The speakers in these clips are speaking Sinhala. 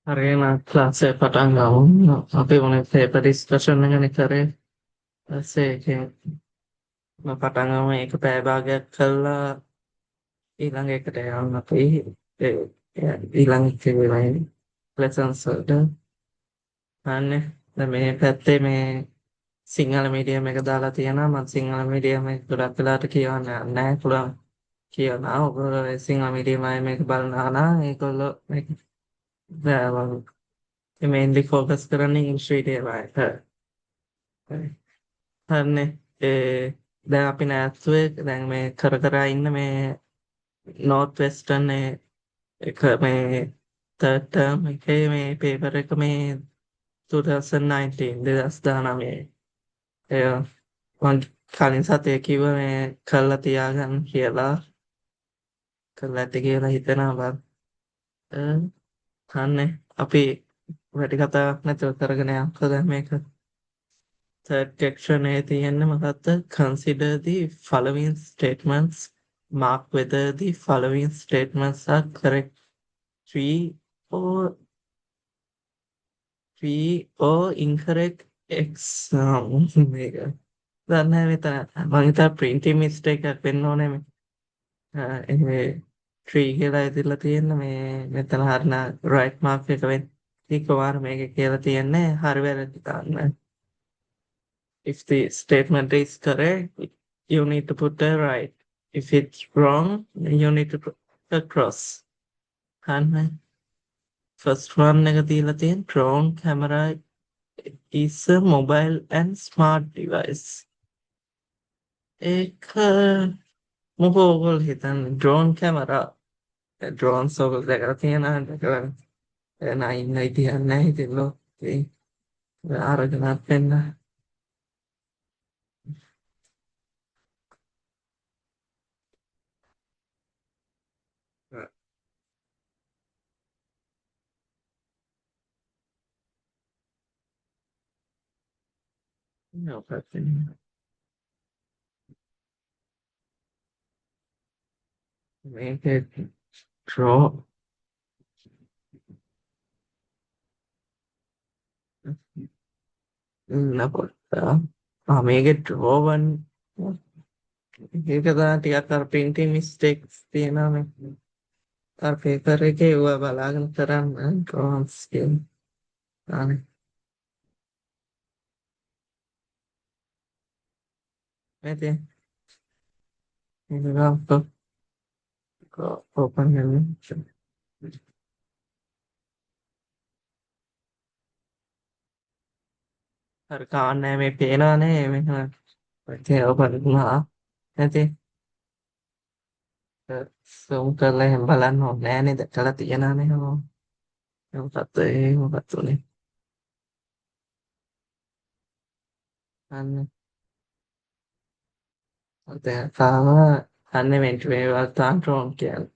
Hari na klase පටන් ගමු. අපි මොනේ පේපර් ඩිස්කෂන් එකනේ කරේ. ඊපස්සේ ඒකෙන් පටන් ගමු. ඒක පැය භාගයක් කළා ඊළඟ එකට යන්න අපි ඊළඟ එකේ ලෙසන්ස් වලට අනේ දැන් මේ පැත්තේ මේ සිංහල මීඩියම් එක දාලා තියෙනවා. මම සිංහල මීඩියම් එක ගොඩක් වෙලාට කියවන්නේ නැහැ. පුළුවන් කියනවා. ඔයගොල්ලෝ සිංහල මීඩියම් අය මේක බලනවා නම් ඒගොල්ලෝ මේක මේන්ලි ෆෝකස් කරන්නේ ඉංග්‍රීසි මීඩියම් අයට. හරිනේ දැන් අපි නැස්තුවේ දැන් මේ කර කර ඉන්න මේ නෝර්ත් වෙස්ටර්න් එක මේ තර්ඩ් ටර්ම් එකේ මේ පේපර් එක මේ 2019 2019 ඒ මං කලින් සතියේ කිව්ව මේ කරලා තියාගන්න කියලා කරලා ඇති කියලා හිතනවා බං හන්නේ අපි වැඩි කතාවක් නැතුව කරගෙන යන්නකෝ දැන් මේක third section එකේ තියෙන්නේ මොකක්ද consider the following statements mark whether the following statements are correct three or three or incorrect මේක දන්නේ මෙතන මම හිතා printing mistake එකක් වෙන්න ඕනේ මේ tree කියලා ඉතිරලා තියෙන මේ මෙතන හරින right mark එක වෙන්න ඉක්කවාර මේක කියලා තියෙන්නේ හරි වැරදි ගන්න. If the statement is correct, you need to put a right. If it's wrong, you need to put a cross. හරිනේ. First one එක දීලා තියෙන drone camera is a mobile and smart device. ඒක මොකෝ ඔයගොල්ලෝ හිතන්නේ drone camera drones ඔයගොල්ලෝ දැකලා තියෙනවද දැකලා නෑ ඉන්න ඉතින් නැහැ ඉතින් ලෝකේ අරගෙනත් වෙන්න මේක draw නපොත් මේකේ draw one ඒක තමයි ටිකක් අර printing mistakes තියෙනවා මේ අර paper එකේ ඒවා බලාගෙන කරන්න drawings කියන අනේ මේ තියෙන ඒක open කරන්න අර කාන්නේ මේ පේනවනේ මෙහෙම ඉතින් open වුණා නැති zoom කරලා එහෙම බලන්න ඕනේ නෑ නේද දැකලා තියෙනවනේ මොකක්ද මොකක්ද උනේ අන්න දැන් තාම අන්නේ මේ වලට ඩ්‍රෝන් කියන්නේ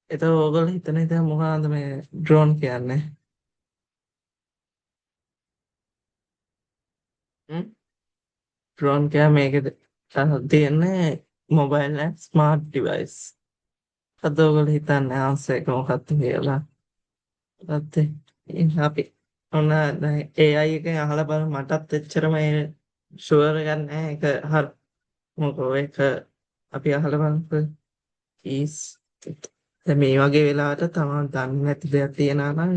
ඒතකොට ඕගොල්ලෝ හිතන ඉතින් මොකක්ද මේ ඩ්‍රෝන් කියන්නේ ඩ්‍රෝන් කියන්නේ මේකද තියෙන්නේ මොබයිල් and ස්මාර්ට් ඩිවයිස් අද ඔයගොල්ලෝ හිතන්නේ ආන්සර් එක මොකක්ද කියලා මොකක්ද අපි ඔන්න AI එකෙන් අහලා බලමු මටත් එච්චරම ෂුවර් එකක් නැහැ ඒක හරි මොකෝ ඒක අපි අහලා බලමු is දැන් මේ වගේ වෙලාවට තමයි දන්නේ නැති දෙයක් තියනවා නම්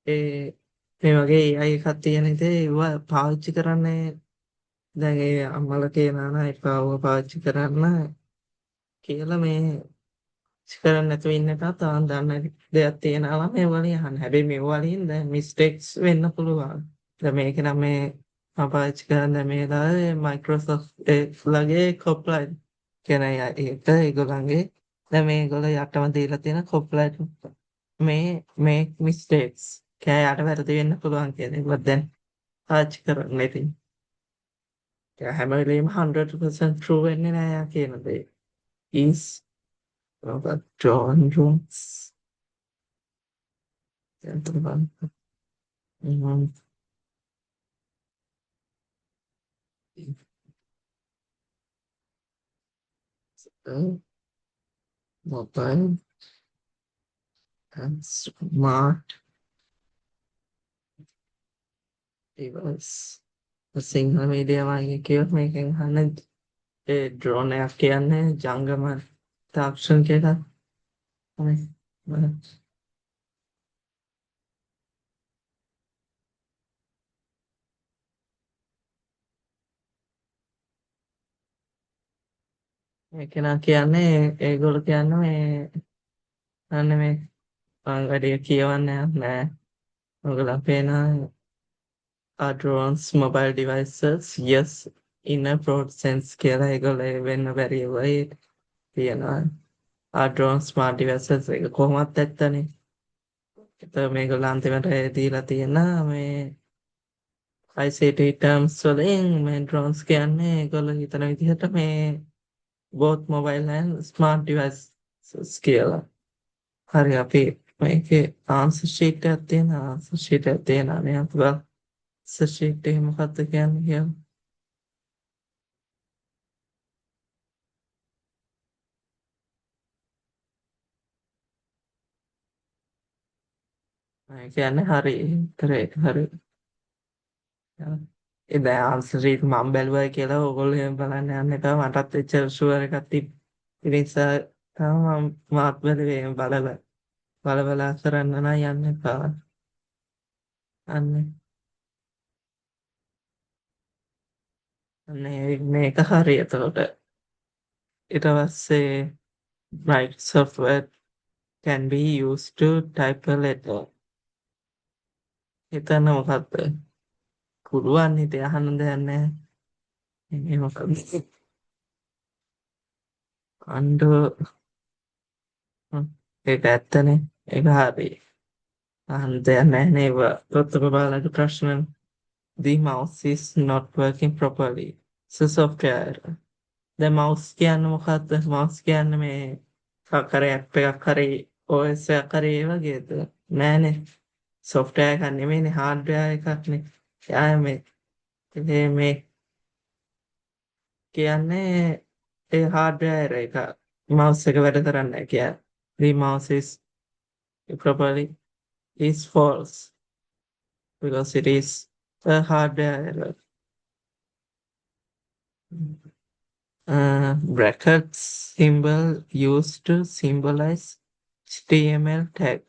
ඒ මේ වගේ AI එකක් තියෙන ඉතින් ඒවා පාවිච්චි කරන්නේ දැන් ඒ අම්මලා කියනවා නම් එපා ඕවා පාවිච්චි කරන්න කියලා මේ කරන්නේ නැතුව ඉන්න එක තාම දන්නේ නැති දෙයක් තියෙනවා නම් මේ වලින් අහන්න. හැබැයි මේ වලින් දැන් මිස්ටේක්ස් වෙන්න පුළුවන්. දැන් මේක නම් මේ මම පාවිච්චි කරන්නේ මේ දාවේ Microsoft ලගේ කොප්ලයිට් කියන ඒක ඒගොල්ලන්ගේ දැන් මේගොල්ලෝ යටම දීලා තියෙන කොප්ලයිට් මේ මිස්ටේක්ස් කෑ යට වැරදි වෙන්න පුළුවන් කියන එක. දැන් පාවිච්චි කරන්නේ ඉතින් හැම වෙලෙම 100% true වෙන්නේ නෑ යා කියන දේ. is John Jones gentleman mm, uh, mobile smart device Sinhala මීඩියමගේ කියවත් මේකෙන් හන්න ඒ ඩ්‍රෝනයක් කියන්නේ ජංගම තාක්ෂණ කියලත් ඒකෙනා කියන්නේ ඒගොල කියන්න මේ අන්න මේ වැඩිය කියවන්න නෑ ඔගල අපේනා drones mobile devices yes in a broad sense කියලා ඒගොල්ලෝ වෙන්න බැරි වෙයි තියෙනවා drones smart devices එක කොහොමත් ඇත්තනේ ඒතර මේගොල්ලෝ අන්තිමට දීලා තියෙන මේ ICT terms වලින් මේ drones කියන්නේ ඒගොල්ලෝ හිතන විදිහට මේ both mobile and smart devices කියලා හරි අපි මේකේ answer sheet එකක් තියෙනවා answer sheet එකක් තියෙනවා නේ අපි answer sheet එක මොකක්ද කියන්නේ කියලා ඒ කියන්නේ හරි කරේට හරි ඒ දැන් ආන්සර් ෂීට් මම බැලුවයි කියලා ඕගොල්ලෝ එහෙම බලන්න යන්න එපා මටත් එච්චර ෂුවර් එකක් ඒ නිසා තමයි මම මාත් බැලුවේ එහෙම බලලා කරන්න නම් යන්න එපා අන්නේ මේක හරි එතකොට ඊට පස්සේ Microsoft Word can be used to type a letter හිතන්න මොකක්ද පුළුවන් ඉතින් අහන්න දෙයක් නැහැ මේ මොකක්ද අන්ඩර් ඒක ඇත්තනේ ඒක හරි අහන්න දෙයක් නැහැ නේද ප්‍රථම බාලක ප්‍රශ්න the mouse is not working properly so software දැන් mouse කියන්නේ මොකක්ද mouse කියන්නේ මේ කරේ ඇප් එකක් හරි OS එකක් හරි ඒ වගේද නෑනේ software එකක් නෙමෙයිනේ hardware එකක්නේ එයා මේ කියන්නේ ඒ hardware එක mouse එක වැඩ කරන්නේ නැහැ කියන්නේ the mouse is properly is false because it is a hardware error. Brackets symbol used to symbolize HTML tag.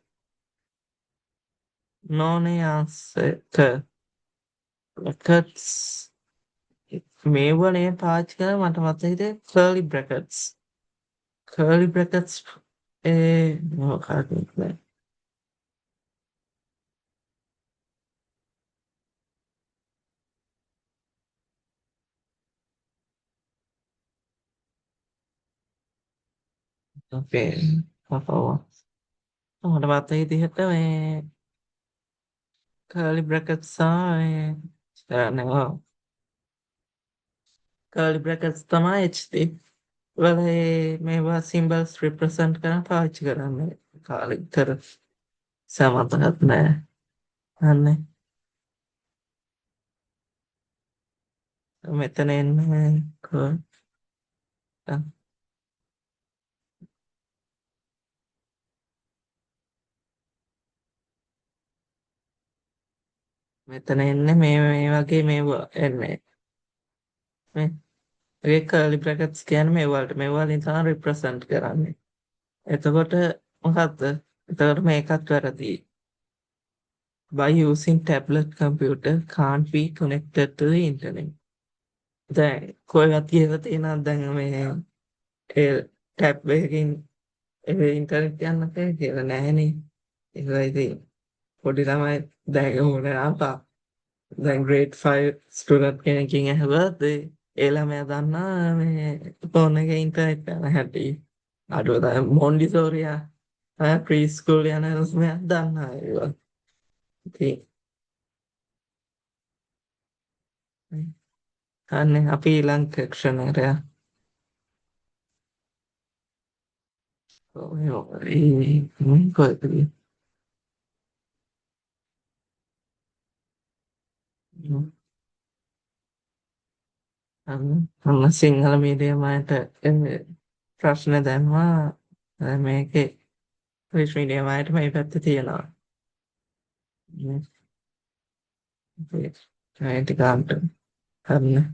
No answer. Brackets මේව නේ පාවිච්චි කරලා මට මතක හිටියේ curly brackets. Curly brackets මොකක්ද අපේ මට මතක විදිහට මේ curly brackets තමයි curly brackets තමයි HT වල මේවා symbols represent කරන්න පාවිච්චි කරන්නේ කාලෙ විතර සමතකත් නෑ අන්නේ මෙතන එන්නේ මෙතන එන්නේ මේ වගේ මේවා එන්නේ මේ curly brackets කියන්නේ මේවා වලින් තමයි represent කරන්නේ එතකොට මොකද්ද එතකොට මේකත් වැරදි by using tablet computer can't be connected to the internet දැන් කොහෙවත් කියලා තියෙනවද දැන් මේ ඒ ටැබ් එකකින් ඉන්ටර්නෙට් යන්න බැහැ කියලා නැහැනේ ඒක ඉතින් පොඩි ළමයි දැන් ඕනේ අපා දැන් grade 5 ස්ටුඩන්ට් කෙනකින් ඇහුවත් ඒ ළමයා දන්නා මේ ෆෝන් එකේ ඉන්ටර්නෙට් යන හැටි අඩුව තමයි මොන්ඩිසෝරියා ප්‍රී ස්කූල් යන ළමයා දන්නා ඒවා ඉතින් අනේ අපි ඊළඟ ක්ෂණයට කොහෙද අන්න සිංහල මීඩියම් අයට ප්‍රශ්න දැම්මා මේකේ රිච් මීඩියම් අයට මේ පැත්තේ තියෙනවා. නේ. ටි කාන්ට හරිනේ.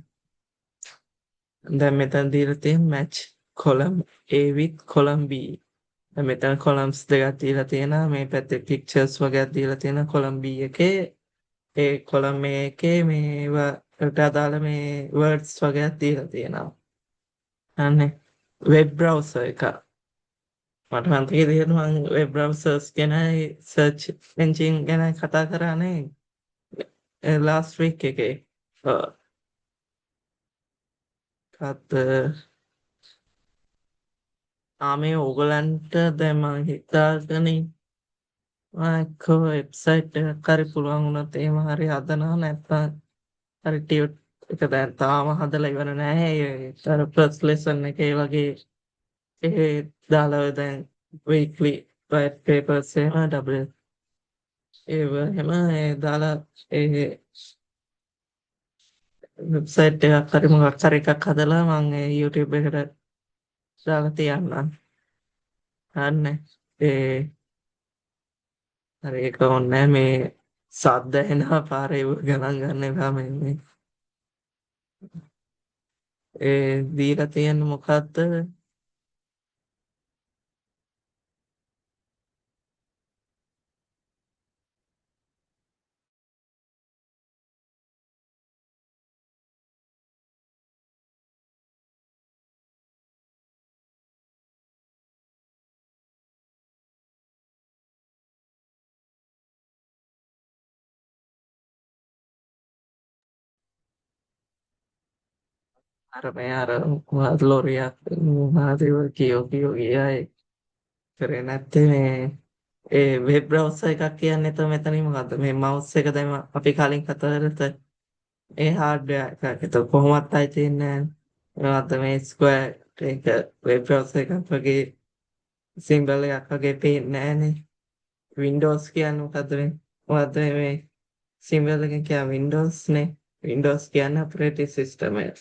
දැන් මෙතන දීලා තියෙන match column A with column B. දැන් මෙතන කොලම්ස් දෙකක් දීලා තියෙනවා. මේ පැත්තේ පික්චර්ස් වගේක් දීලා තියෙනවා කොලම් B එකේ. ඒ කොලම් A එකේ මේවට අදාළ මේ වර්ඩ්ස් වගේක් දීලා තියෙනවා. අනේ වෙබ් බ්‍රවුසර් එක. මට මතකයි විදිහට මම වෙබ් බ්‍රවුසර්ස් ගැනයි සර්ච් එන්ජින් ගැන කතා කරානේ ලාස්ට් වීක් එකේ. ඔව්. කත් මේ ඕගලන්ට දැන් මම හිතාගෙන එක්කෝ වෙබ්සයිට් එකක් හරි පුළුවන් වුණොත් එහෙම හරි හදනවා නැත්නම් හරි ටියුට් එක දැන් තාම හදලා ඉවර නැහැ. ඒ අර ෆස්ට් ලෙසන් එකේ වගේ ඒ දාලා දැන් වීක්ලි වයිට් පේපර්ස් එහෙම ඩබල් ඒව එහෙම දාලා ඒ වෙබ්සයිට් එකක් හරි මොකක් හරි එකක් හදලා මම ඒ YouTube එකට දාලා තියන්නම්. හරිනේ. ඒ හරි ඒක ඕනේ මේ සද්ද එනවා පාරේ ගණන් ගන්න එපා මේ දීලා තියෙන්නේ මොකද්ද? අර මේ අර මොකක්ද ලොරියක් මහදේව කියෝ ගියායි කරේ නැත්තේ මේ වෙබ් බ්‍රවුසර් එකක් කියන්නේ તો මෙතනින් මොකද්ද මේ මවුස් එක දැන් අපි කලින් කතා කරත් ඒ හાર્ඩ්වෙයාර් එකක්. ඒක කොහොමවත් ආයි තියන්නේ නැහැ. මොකද්ද මේ ස්ක්වයර් එක වෙබ් බ්‍රවුසර් එකක් වගේ සිම්බල් එකක් වගේ පේන්නේ නැහනේ. වින්ඩෝස් කියන්නේ මොකද්ද මේ? මොකද්ද මේ සිම්බල් එකෙන් කියන්නේ වින්ඩෝස් නේ. වින්ඩෝස් කියන්නේ ඔපරේටිව් සිස්ටම් එක.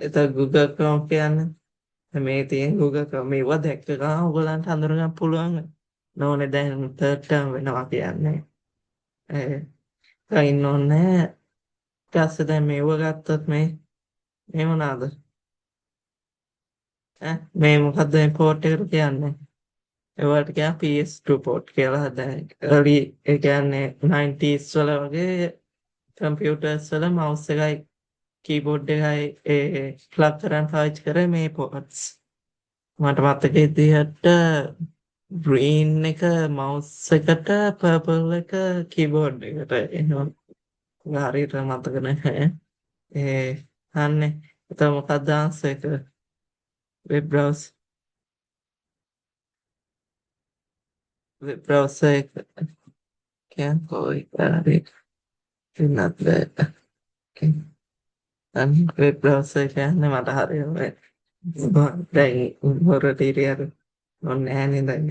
එතකොට Google Chrome කියන්නේ මේ තියෙන Google Chrome මේවා දැක්ක ගමන් ඔයගලන්ට හඳුනගන්න පුළුවන්. නෝනේ දැන් third term වෙනවා කියන්නේ. ඒ කයින් ඕනේ. ඊට පස්සේ දැන් මේව ගත්තොත් මේ මොනවාද? මේ මොකද්ද මේ පෝට් එකට කියන්නේ? ඒවට කියන PS2 පෝට් කියලා. දැන් early ඒ කියන්නේ 90s වල වගේ කම්පියුටර්ස් වල මවුස් එකයි කීබෝඩ් එකයි ඒ ප්ලග් කරන් පාවිච්චි කරේ මේ පෝට්ස්. මට මතක විදිහට ග්‍රීන් එක මවුස් එකට පර්පල් එක කීබෝඩ් එකට එනවා. හරියට මතක නැහැ. අන්නේ එතකොට මොකක්ද ආන්සර් එක? වෙබ් බ්‍රවුසර් එක කියන්නේ කොයි කාරේ වෙනත් බෑ. අන්න වෙබ් බ්‍රවුසර් කියන්නේ මට හරියම දැන් හොරට ඉරියර ඔන්නේ නෑනේ දැන්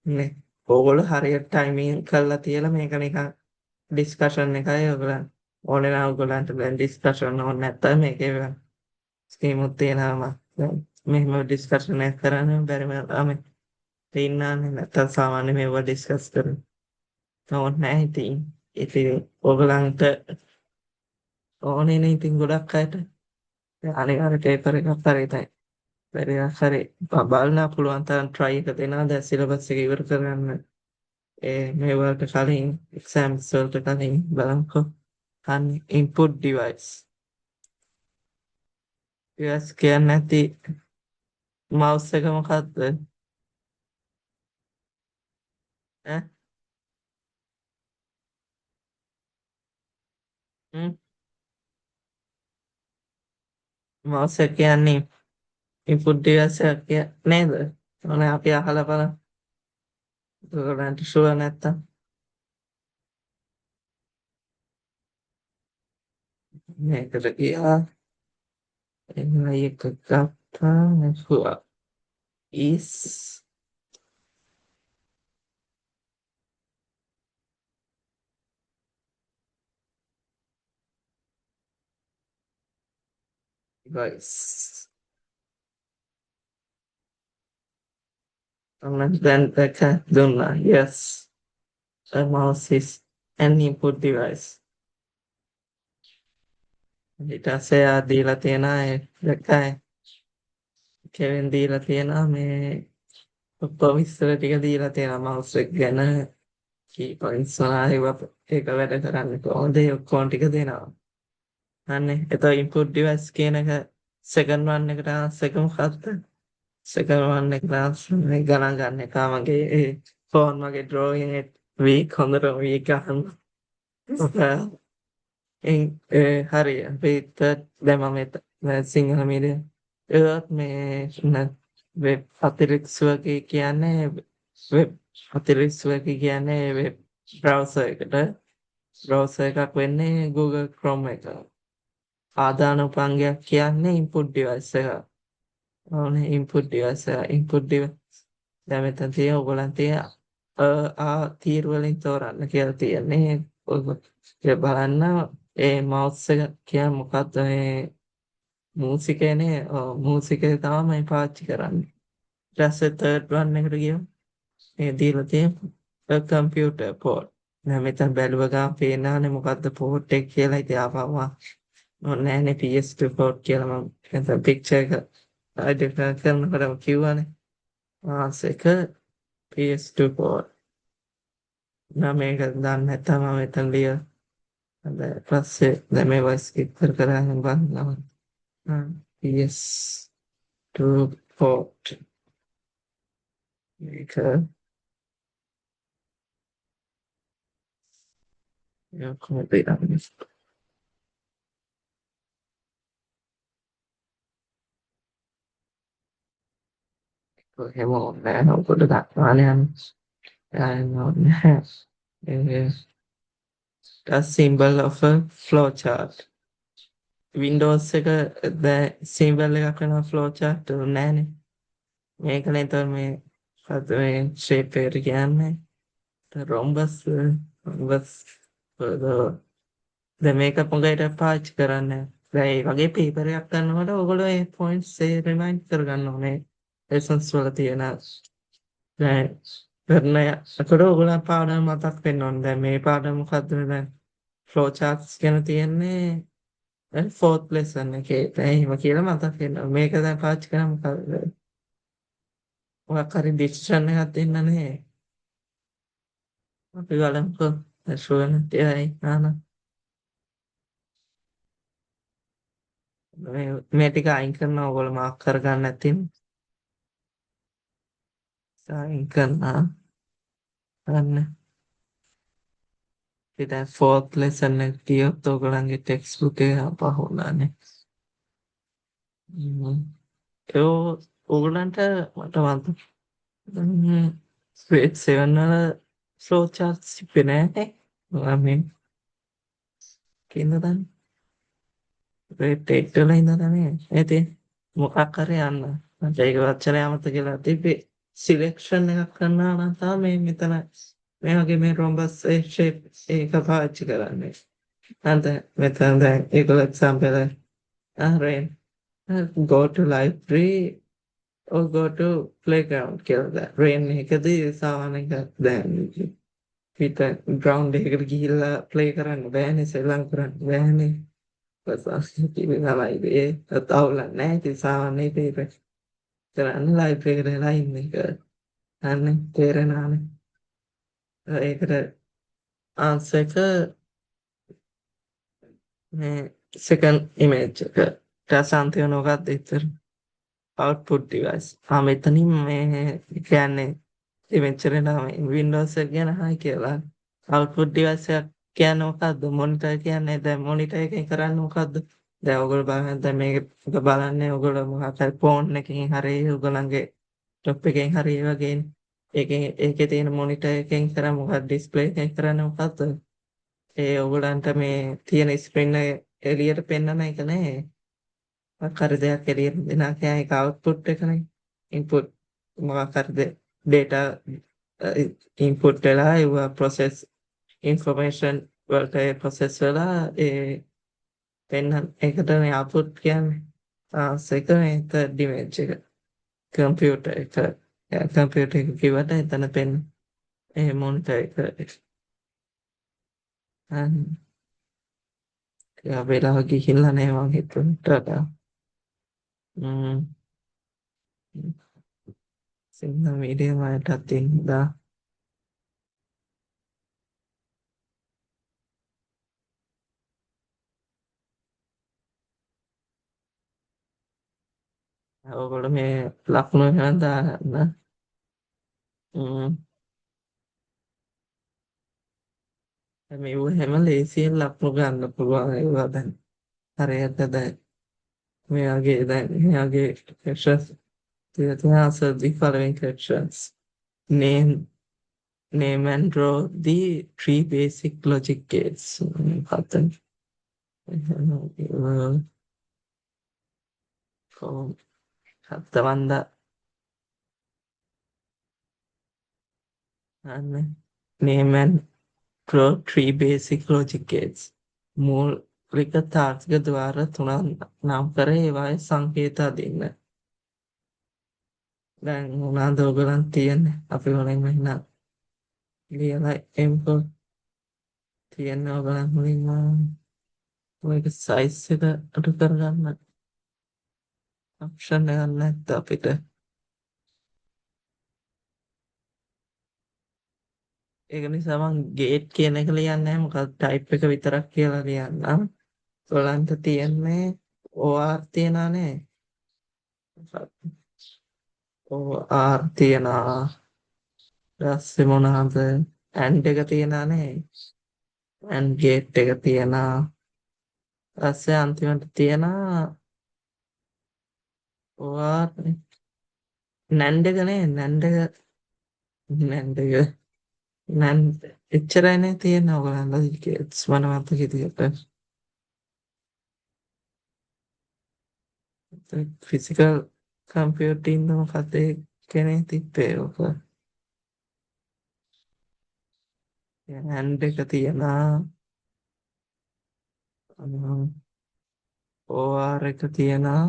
නේ. ඕගොල්ලෝ හරියට ටයිමින් කරලා තියලා මේක නිකන් ඩිස්කෂන් එකයි ඔයගලන් ඕනේ නම් ඔයගලන්ට දැන් ඩිස්කෂන් ඕනේ නැත්නම් මේකේ ස්කීමුත් තියෙනවා. දැන් මෙහෙම ඩිස්කෂන් එක කරන්න බැරිම ළමයි ඉන්නානේ නැත්නම් සාමාන්‍ය මේවා ඩිස්කස් කරන ඕනේ නැහැ ඉතින් ඔයගලන්ට ඕනේ නේ ඉතින් ගොඩක් අයට අනික අර පේපර් එකක් හරි තයි බැරි හරි බලන්න පුළුවන් තරම් try එක දෙනවා දැන් සිලබස් එක ඉවර කරගන්න මේ වලට කලින් exams වලට කලින් බලමුකෝ අන්න input device device කියන්නේ නැති mouse එක මොකද්ද ඈ mouse එක කියන්නේ input device එක නේද ඕනේ අපි අහලා බලමු ඔයගලන්ට ෂුවර් නැත්තම් මේකට ගියා එන්න එක ගත්තා sure is device And then the Kaduna, yes, a mouse is an input device. ඊට පස්සේ ආ දීලා තියෙනවා දැක්කයි කෙවින් දීලා තියෙනවා මේ ඔක්කොම විස්තර ටික දීලා තියෙනවා mouse එක ගැන key points ඒක වැඩ කරන්නේ කොහොමද ඒ ඔක්කොම ටික දෙනවා. අනේ එතකොට input device කියන එක second one එකට answer එක මොකක්ද? second one එකට answer මේ ගණන් ගන්න එක මගේ ඒ phone මගේ drawing එක week හොඳට week ගන්න. හරි අපි දැන් මම සිංහල මීඩියම් ඒවත් මේ වෙබ් අතිරික්ෂවකී කියන්නේ වෙබ් අතිරික්ෂවකී කියන්නේ වෙබ් බ්‍රවුසර් එකට බ්‍රවුසර් එකක් වෙන්නේ Google Chrome එක. ආදාන උපංගයක් කියන්නේ input device එක. ඕනේ input device එක. input device දැන් මෙතන තියෙන ඔයගොල්ලන් තියෙන තීරු වලින් තෝරන්න කියලා තියෙන්නේ. ඔයගොල්ලෝ බලන්න ඒ mouse එක කියන්නේ මොකක්ද මේ මූසිකයනේ මූසිකය තමයි පාවිච්චි කරන්නේ. ඊට පස්සේ third one එකට ගියොත් මේ දීලා තියෙන computer port. දැන් මෙතන බැලුව ගමන් පේනවානේ මොකද්ද port එක කියලා. ඉතින් ආපහුම නෑනේ PS2 port කියලා මම හිතන picture එක identify කරනකොටම කිව්වනේ. mouse එක PS2 port. මම මේක දන්නේ නැත්නම් මම මෙතන ලියලා ඊට පස්සේ දැන් මේවා skip කරගෙන බලනවා. PS2 port මේක කොහොමද ඉන්නේ? එහෙම ඕනේ නැහැ ඔකට දක්වානේ යන්නේ. the symbol of a flowchart. Windows එක දැන් symbol එකක් වෙනවා flowchart නෑනේ. මේකනේ එතකොට මේ shape එකට කියන්නේ rhombus දැන් මේක පොඟයට පාවිච්චි කරන්නේ. දැන් මේ වගේ පේපර් එකක් ගන්නකොට ඔයගොල්ලෝ මේ points remind කරගන්න ඕනේ. lessons වල තියෙන දැන් කරන අතර ඔයගොල්ලන් පාඩම මතක් වෙන්න ඕනේ. දැන් මේ පාඩම මොකද්ද දැන් flow charts ගැන තියෙන්නේ fourth lesson එකේ. දැන් එහෙම කියලා මතක් වෙන්න ඕනේ. මේක දැන් පාවිච්චි කරාම මොකද? මොකක් හරි decision එකක් දෙන්න නේ. අපි බලමුකෝ. ශුවන තියයි නාන. මේ ටික අයින් කරනවා ඔයගොල්ලෝ මාක් කරගන්න නැතිනම්. අයින් කරනවා. ගන්න. ඉතින් fourth lesson එක කියොත් ඔයගොල්ලන්ගේ textbook එක අපහුණානේ. ඒ ඔයගොල්ලන්ට මට මතක grade 7 වල flow charts තිබ්බේ නෑනේ. මම කියන්න grade 8 වල ඉඳලා තමයි ඉතින් මොකක් හරි යන්න. මට ඒක වචනය අමතක කියලා තිබ්බේ selection එකක් කරනවා නම් තමයි මෙතන මේ වගේ මේ rhombus shape එක පාවිච්චි කරන්නේ. අන්ත මෙතන දැන් ඒකල example rain go to library or go to playground කියලා. rain එකදී සාමාන්‍යයෙන් දැන් පිට ground එකකට ගිහිල්ලා play කරන්න බෑනේ සෙල්ලම් කරන්න බෑනේ. තමයි ඒ තවුල නැහැ ඉතින් සාමාන්‍ය පේපර් කරන්න library එකට වෙලා ඉන්න එක. අන්න තේරෙනවානේ. ඒකට answer එක මේ second image එක රසාන්තය නොගත් ඉතර output device. මෙතනින් මේ කියන්නේ image එක නම Windows එක ගැන හයි කියලා. output device එක කියන්නේ මොකද්ද? monitor කියන්නේ දැන් monitor එකෙන් කරන්නේ මොකද්ද? දැන් ඔයගොල්ලෝ බලන්න දැන් මේක බලන්නේ ඔයගොල්ලෝ මොකක් හරි phone එකකින් හරි ඔයගොල්ලන්ගේ laptop එකෙන් හරි ඒ වගේනේ. ඒකේ තියෙන monitor එකෙන් කරන්නේ මොකක්ද? display එකෙන් කරන්නේ මොකද්ද? ඒ ඔයගොල්ලන්ට මේ තියෙන screen එක එළියට පෙන්වන එක නේ. මොකක් හරි දෙයක් එළියට දෙනවා කියන්නේ ඒක output එකනේ. input මොකක් හරි data input වෙලා ඒව process information වලට process වෙලා ඒ පෙන්වන එකට මේ output කියන්නේ. second third image එක computer එක කම්පියුටර් එක කිව්වට එතන ඒ මොනිටර් එක අන්න වෙලාව ගිහිල්ලා නෑ මං හිතුවට වඩා සිංහල මීඩියම් අයටත් ඉඳලා ඔයගොල්ලෝ මේ ලකුණු එහෙනම් දාගන්න. ම්ම්. මේව හැම ලේසියෙන් ලකුණු ගන්න පුළුවන් ඒවා දැන්. හරියට දැන් මෙයාගේ questions තියෙනවා answer the following questions. Name and draw the three basic logic gates. හතෙන්. හතවන්ද අන්න name and draw three basic logic gates. මූලික තාර්කික ద్వාර තුනක් නම් කර ඒවායේ සංකේත අදින්න. දැන් මොනවාද ඔයගලන් තියන්නේ? අපි වලින් මෙන්න ලියලා එම්කෝ තියන්නේ ඔයගලන් මුලින්ම මේක සයිස් එක අඩු කරගන්න ඔප්ෂන් එකක් නැත්නම් අපිට ඒක නිසා මම ගේට් කියන එක ලියන්නේ නැහැ මොකද ටයිප් එක විතරක් කියලා ලියන්නම්. ඔයගලන්ට තියන්නේ OR තියනනේ. OR තියනවා. ඊපස්සේ මොනවාද? AND එක තියනනේ. AND ගේට් එක තියනවා. ඊපස්සේ අන්තිමට තියනවා OR NAND එක නේ NAND එක NAND එච්චරයිනේ තියෙන්නේ ඔයගලන්ලා ගේට්ස් මොනවද විදියට ෆිසිකල් කම්පියුටින් මොකද කෙනේ තිබ්බේ ඔක AND එක තියනවා OR එක තියනවා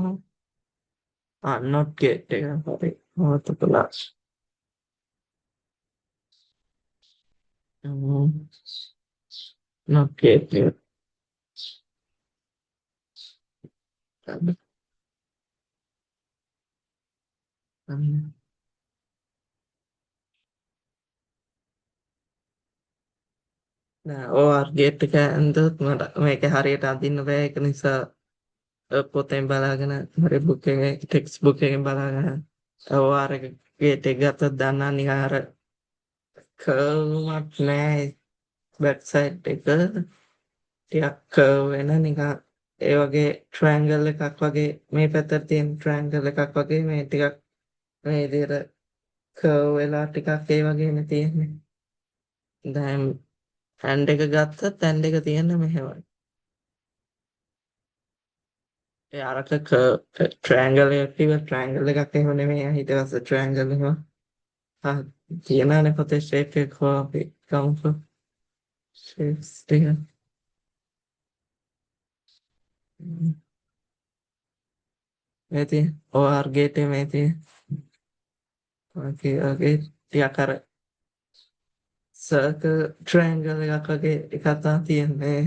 not gate එක හරි මොකටද not gate එක නෑ OR ගේට් එක ඇන්දොත් මට මේක හරියට අදින්න බෑ ඒක නිසා පොතෙන් බලාගෙන හරි බුක් එකේ ටෙක්ස්ට් බුක් එකෙන් බලාගෙන OR එක ගේට් එක ගත්තොත් දන්නා නිකන් අර කර්ව්මක් නෑ බැක් සයිඩ් එක ටිකක් කර්ව් වෙන නිකන් ඒ වගේ ට්‍රයැන්ගල් එකක් වගේ මේ පැත්තට තියෙන ට්‍රයැන්ගල් එකක් වගේ මේ ටිකක් මේ විදිහට කර්ව් වෙලා ටිකක් ඒ වගේනේ තියෙන්නේ. දැන් හැන්ඩ් එක ගත්තත් හැන්ඩ් එක තියෙන්නේ මෙහෙමයි. ඒ අරක ට්‍රයැන්ගල් එකක් තිබ්බ ට්‍රයැන්ගල් එකක් එහෙම නෙමෙයි ඊට පස්සේ ට්‍රයැන්ගල් එහෙම තියෙනනේ පොතේ ෂේප් එක කොහොම අපි ගමුකෝ ෂේප්ස් ටික මේ තියෙන OR ගේට් එක මේ තියෙන ඔකේ ටිකක් අර සර්කල් ට්‍රයැන්ගල් එකක් වගේ එකක් තමයි තියෙන්නේ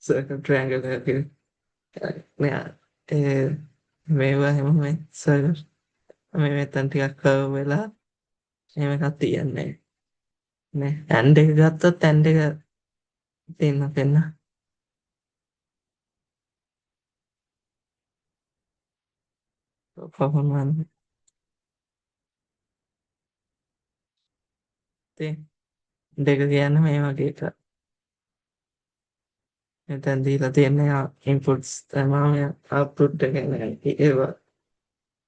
සර්කල් ට්‍රයැන්ගල් එකක් නෑ මේවා හැම මේ සර්කල් මේ මෙතන ටිකක් කර්ව් වෙලා එහෙම එකක් තියන්නේ නේ හැන්ඩ් එක ගත්තොත් හැන්ඩ් එක පෙන්න කොහොමද දෙක කියන්නේ මේ වගේ එකක් මෙතන දීලා තියෙන්නේ ඉන්පුට්ස් තමයි අවුට්පුට් එක නේ ඒවා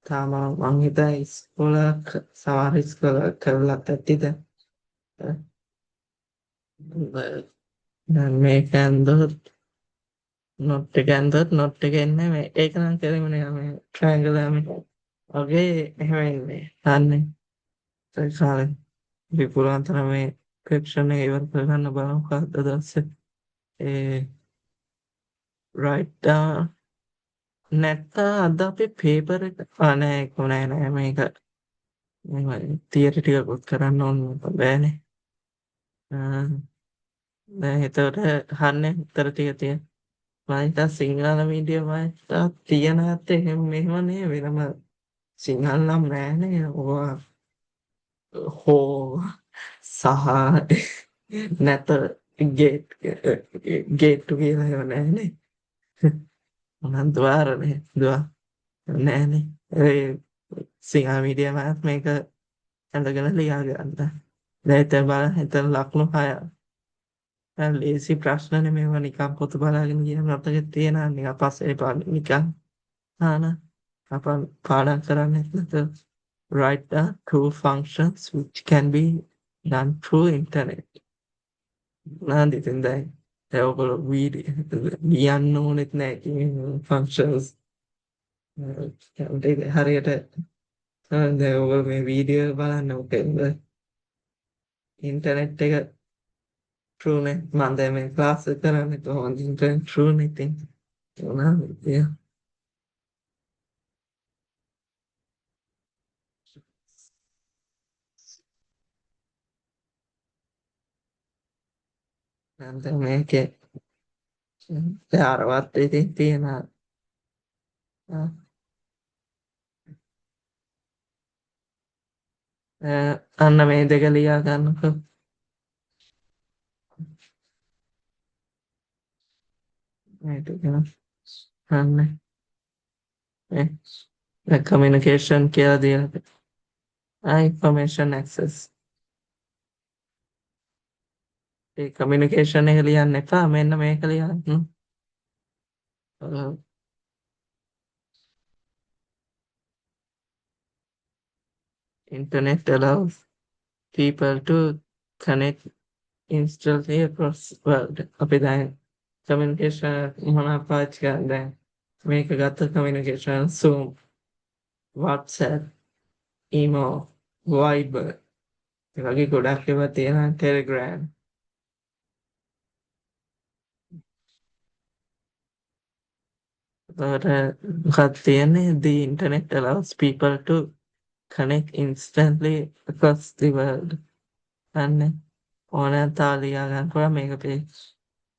තාම මං හිතා ඉස්කෝලක් සමහර ඉස්කෝලක් කරලත් ඇති දැන් මේක ඇන්දොත් නොට් එක ඇන්දොත් නොට් එක එන්නේ මේ ඒක නම් කරමුනේ මේ ට්‍රයැන්ගල් එක වගේ එහෙම එන්නේ දන්නේ ඒ කාලේ විපුලුවන් තරම් මේ ක්‍රිප්ෂන් එක ඉවර කරගන්න බලමු කවදද දවසේ ඒ රයිට් නැත්නම් අද අපි පේපර් එක නෑ මේක තියරි ටිකකුත් කරන්න ඕන බෑනේ. දැන් එතකොට අහන්නේ උත්තර ටික තියෙන. මම හිතා සිංහල මීඩියම් එකක් තියෙන ඇත්තේ එහෙම මෙහෙම නේ වෙනම සිංහල නම් නෑනේ. ඕවා හෝ සහ නැත ගේට් ගේට්ටු කියලා ඒවා නෑනේ. මොනවද ద్వාරනේ ద్వා නෑනේ. ඒ සිංහල මීඩියම් එකක් මේක ඇඳගෙන ලියා ගන්න. දැන් හිතන්න බලන්න හිතන්න ලකුණු 6ක්. දැන් ලේසි ප්‍රශ්නනේ මේවා නිකන් පොත බලාගෙන ගියම මතකෙ තියෙනවා නිකන් පස්සේ නිකන් ආන අපන් පාඩම් කරන්නේ නැත්නම් write the true functions which can be done through internet. නේද ඉතින් දැන් ඔයගොල්ලෝ වීඩියෝ ලියන්න ඕනෙත් නැහැ functions හරියට දැන් ඔයගොල්ලෝ මේ වීඩියෝ බලන්න මොකෙන්ද ඉන්ටර්නෙට් එක true නේ මම දැන් මේ ක්ලාස් එක කරන්නේ කොහොමද ඉන්ටර්නෙට් true නේ ඉතින් මොනවාද ඉතින් මම දැන් මේකේ අරවත් ඉතින් තියෙනවා අන්න මේ දෙක ලියා ගන්නකො මේ දෙක අන්න කමියුනිකේෂන් කියලා දීලා ඉන්ෆර්මේෂන් ඇක්සස් ඒ කමියුනිකේෂන් එක ලියන්න එපා මෙන්න මේක ලියන්න internet allows people to connect instantly across world අපි දැන් කමියුනිකේෂන් මොනවා පාවිච්චි කරන්නේ දැන් මේක ගත්ත communication Zoom WhatsApp email Viber ඒ වගේ ගොඩක් ඒවා තියෙනවා Telegram මොකක්ද තියෙන්නේ the internet allows people to connect instantly across the world අන්න ඕනෑම තාල ලියා ගන්න පුළුවන් මේක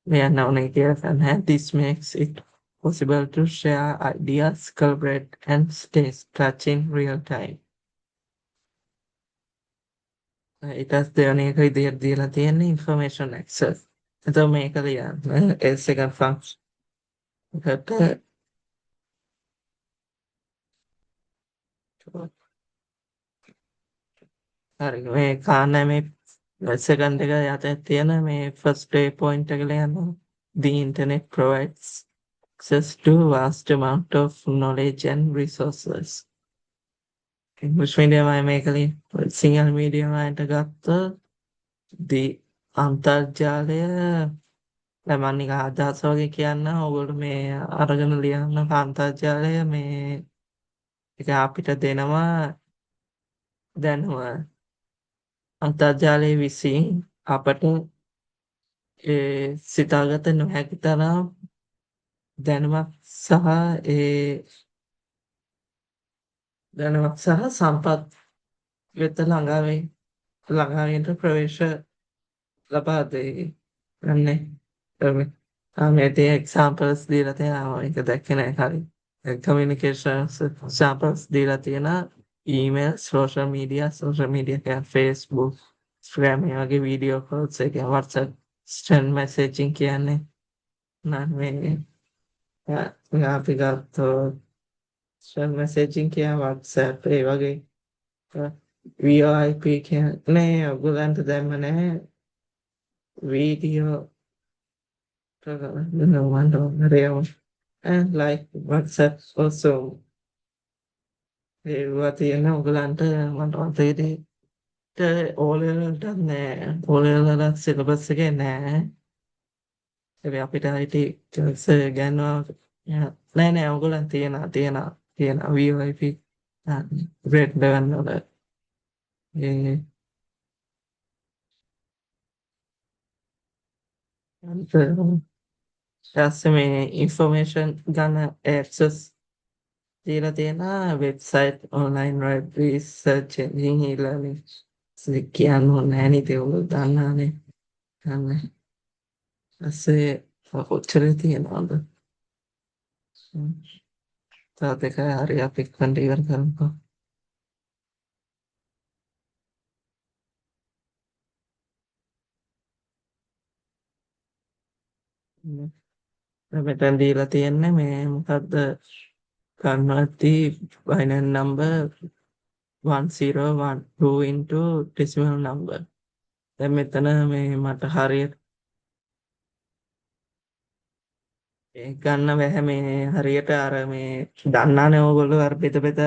ලියන්න ඕනේ කියලා ගන්න. This makes it possible to share ideas, collaborate and stay in touch in real time. ඊටත් දෙවෙනි එක විදියට දීලා තියෙන්නේ information access. එතකොට මේක ලියන්න second function එකට හරි මේ කාන්නේ මේ second එක යටතේ තියෙන මේ first point එක ලියන්න. The internet provides access to vast amount of knowledge and resources. ඉංග්‍රීසි මීඩියම් අය මේක සිංහල මීඩියම් අයට ගත්ත දී අන්තර්ජාලය දැන් මම නිකන් අදහස වගේ කියන්න ඕගොල්ලෝ මේ අරගෙන ලියන්න අන්තර්ජාලය මේ ඒක අපිට දෙනවා දැනුම අන්තර්ජාලය විසින් අපට සිතාගත නොහැකි තරම් දැනුමක් සහ සම්පත් වෙත ළඟාවීමට ප්‍රවේශ ලබා දෙයි. අන්නේ මේ තියෙන එක්සාම්පල්ස් දීලා තියෙනවා ඒක දැක්කේ නැහැ කලින්. කමියුනිකේෂන්ස් samples දීලා තියෙනවා email social media කියන්නේ Facebook Instagram මේ වගේ වීඩියෝ කෝල්ස් ඒ කියන්නේ WhatsApp instant messaging කියන්නේ නම් මේ අපි ගත්තොත් instant messaging කියන්නේ WhatsApp ඒ වගේ VoIP කියන්නේ ඔයගොල්ලන්ට දැම්ම නැහැ video no one real and like WhatsApp also ඒවා තියෙන ඔයගලන්ට මට මතකෙට ඕලෙවලටත් නෑ ඕලෙවල සිලබස් එකේ නෑ හැබැයි අපිට IT ටිකක්ස් ගන්නවා නෑ ඔයගලන් තියෙනවා VoIP ග්‍රේඩ් 11 වල ඒ ඊට පස්සේ මේ ඉන්ෆර්මේෂන් ගන්න ඇක්සස් දීලා තියෙනවා website online library search engine e-learning කියන්න ඕනේ නැහැ නේද ඔයගොල්ලෝ දන්නානේ අන්න ඊපස්සේ කොච්චර තියෙනවද තව දෙකයි හරි අපි කන්ට ඉවර කරමුකෝ මෙතන දීලා තියෙන්නේ මේ මොකද්ද convert the binary number 1012 into decimal number දැන් මෙතන මේ මට හරියට ඒ ගන්න බැහැ මේ හරියට අර මේ දන්නානේ ඕගොල්ලෝ අර බෙද බෙද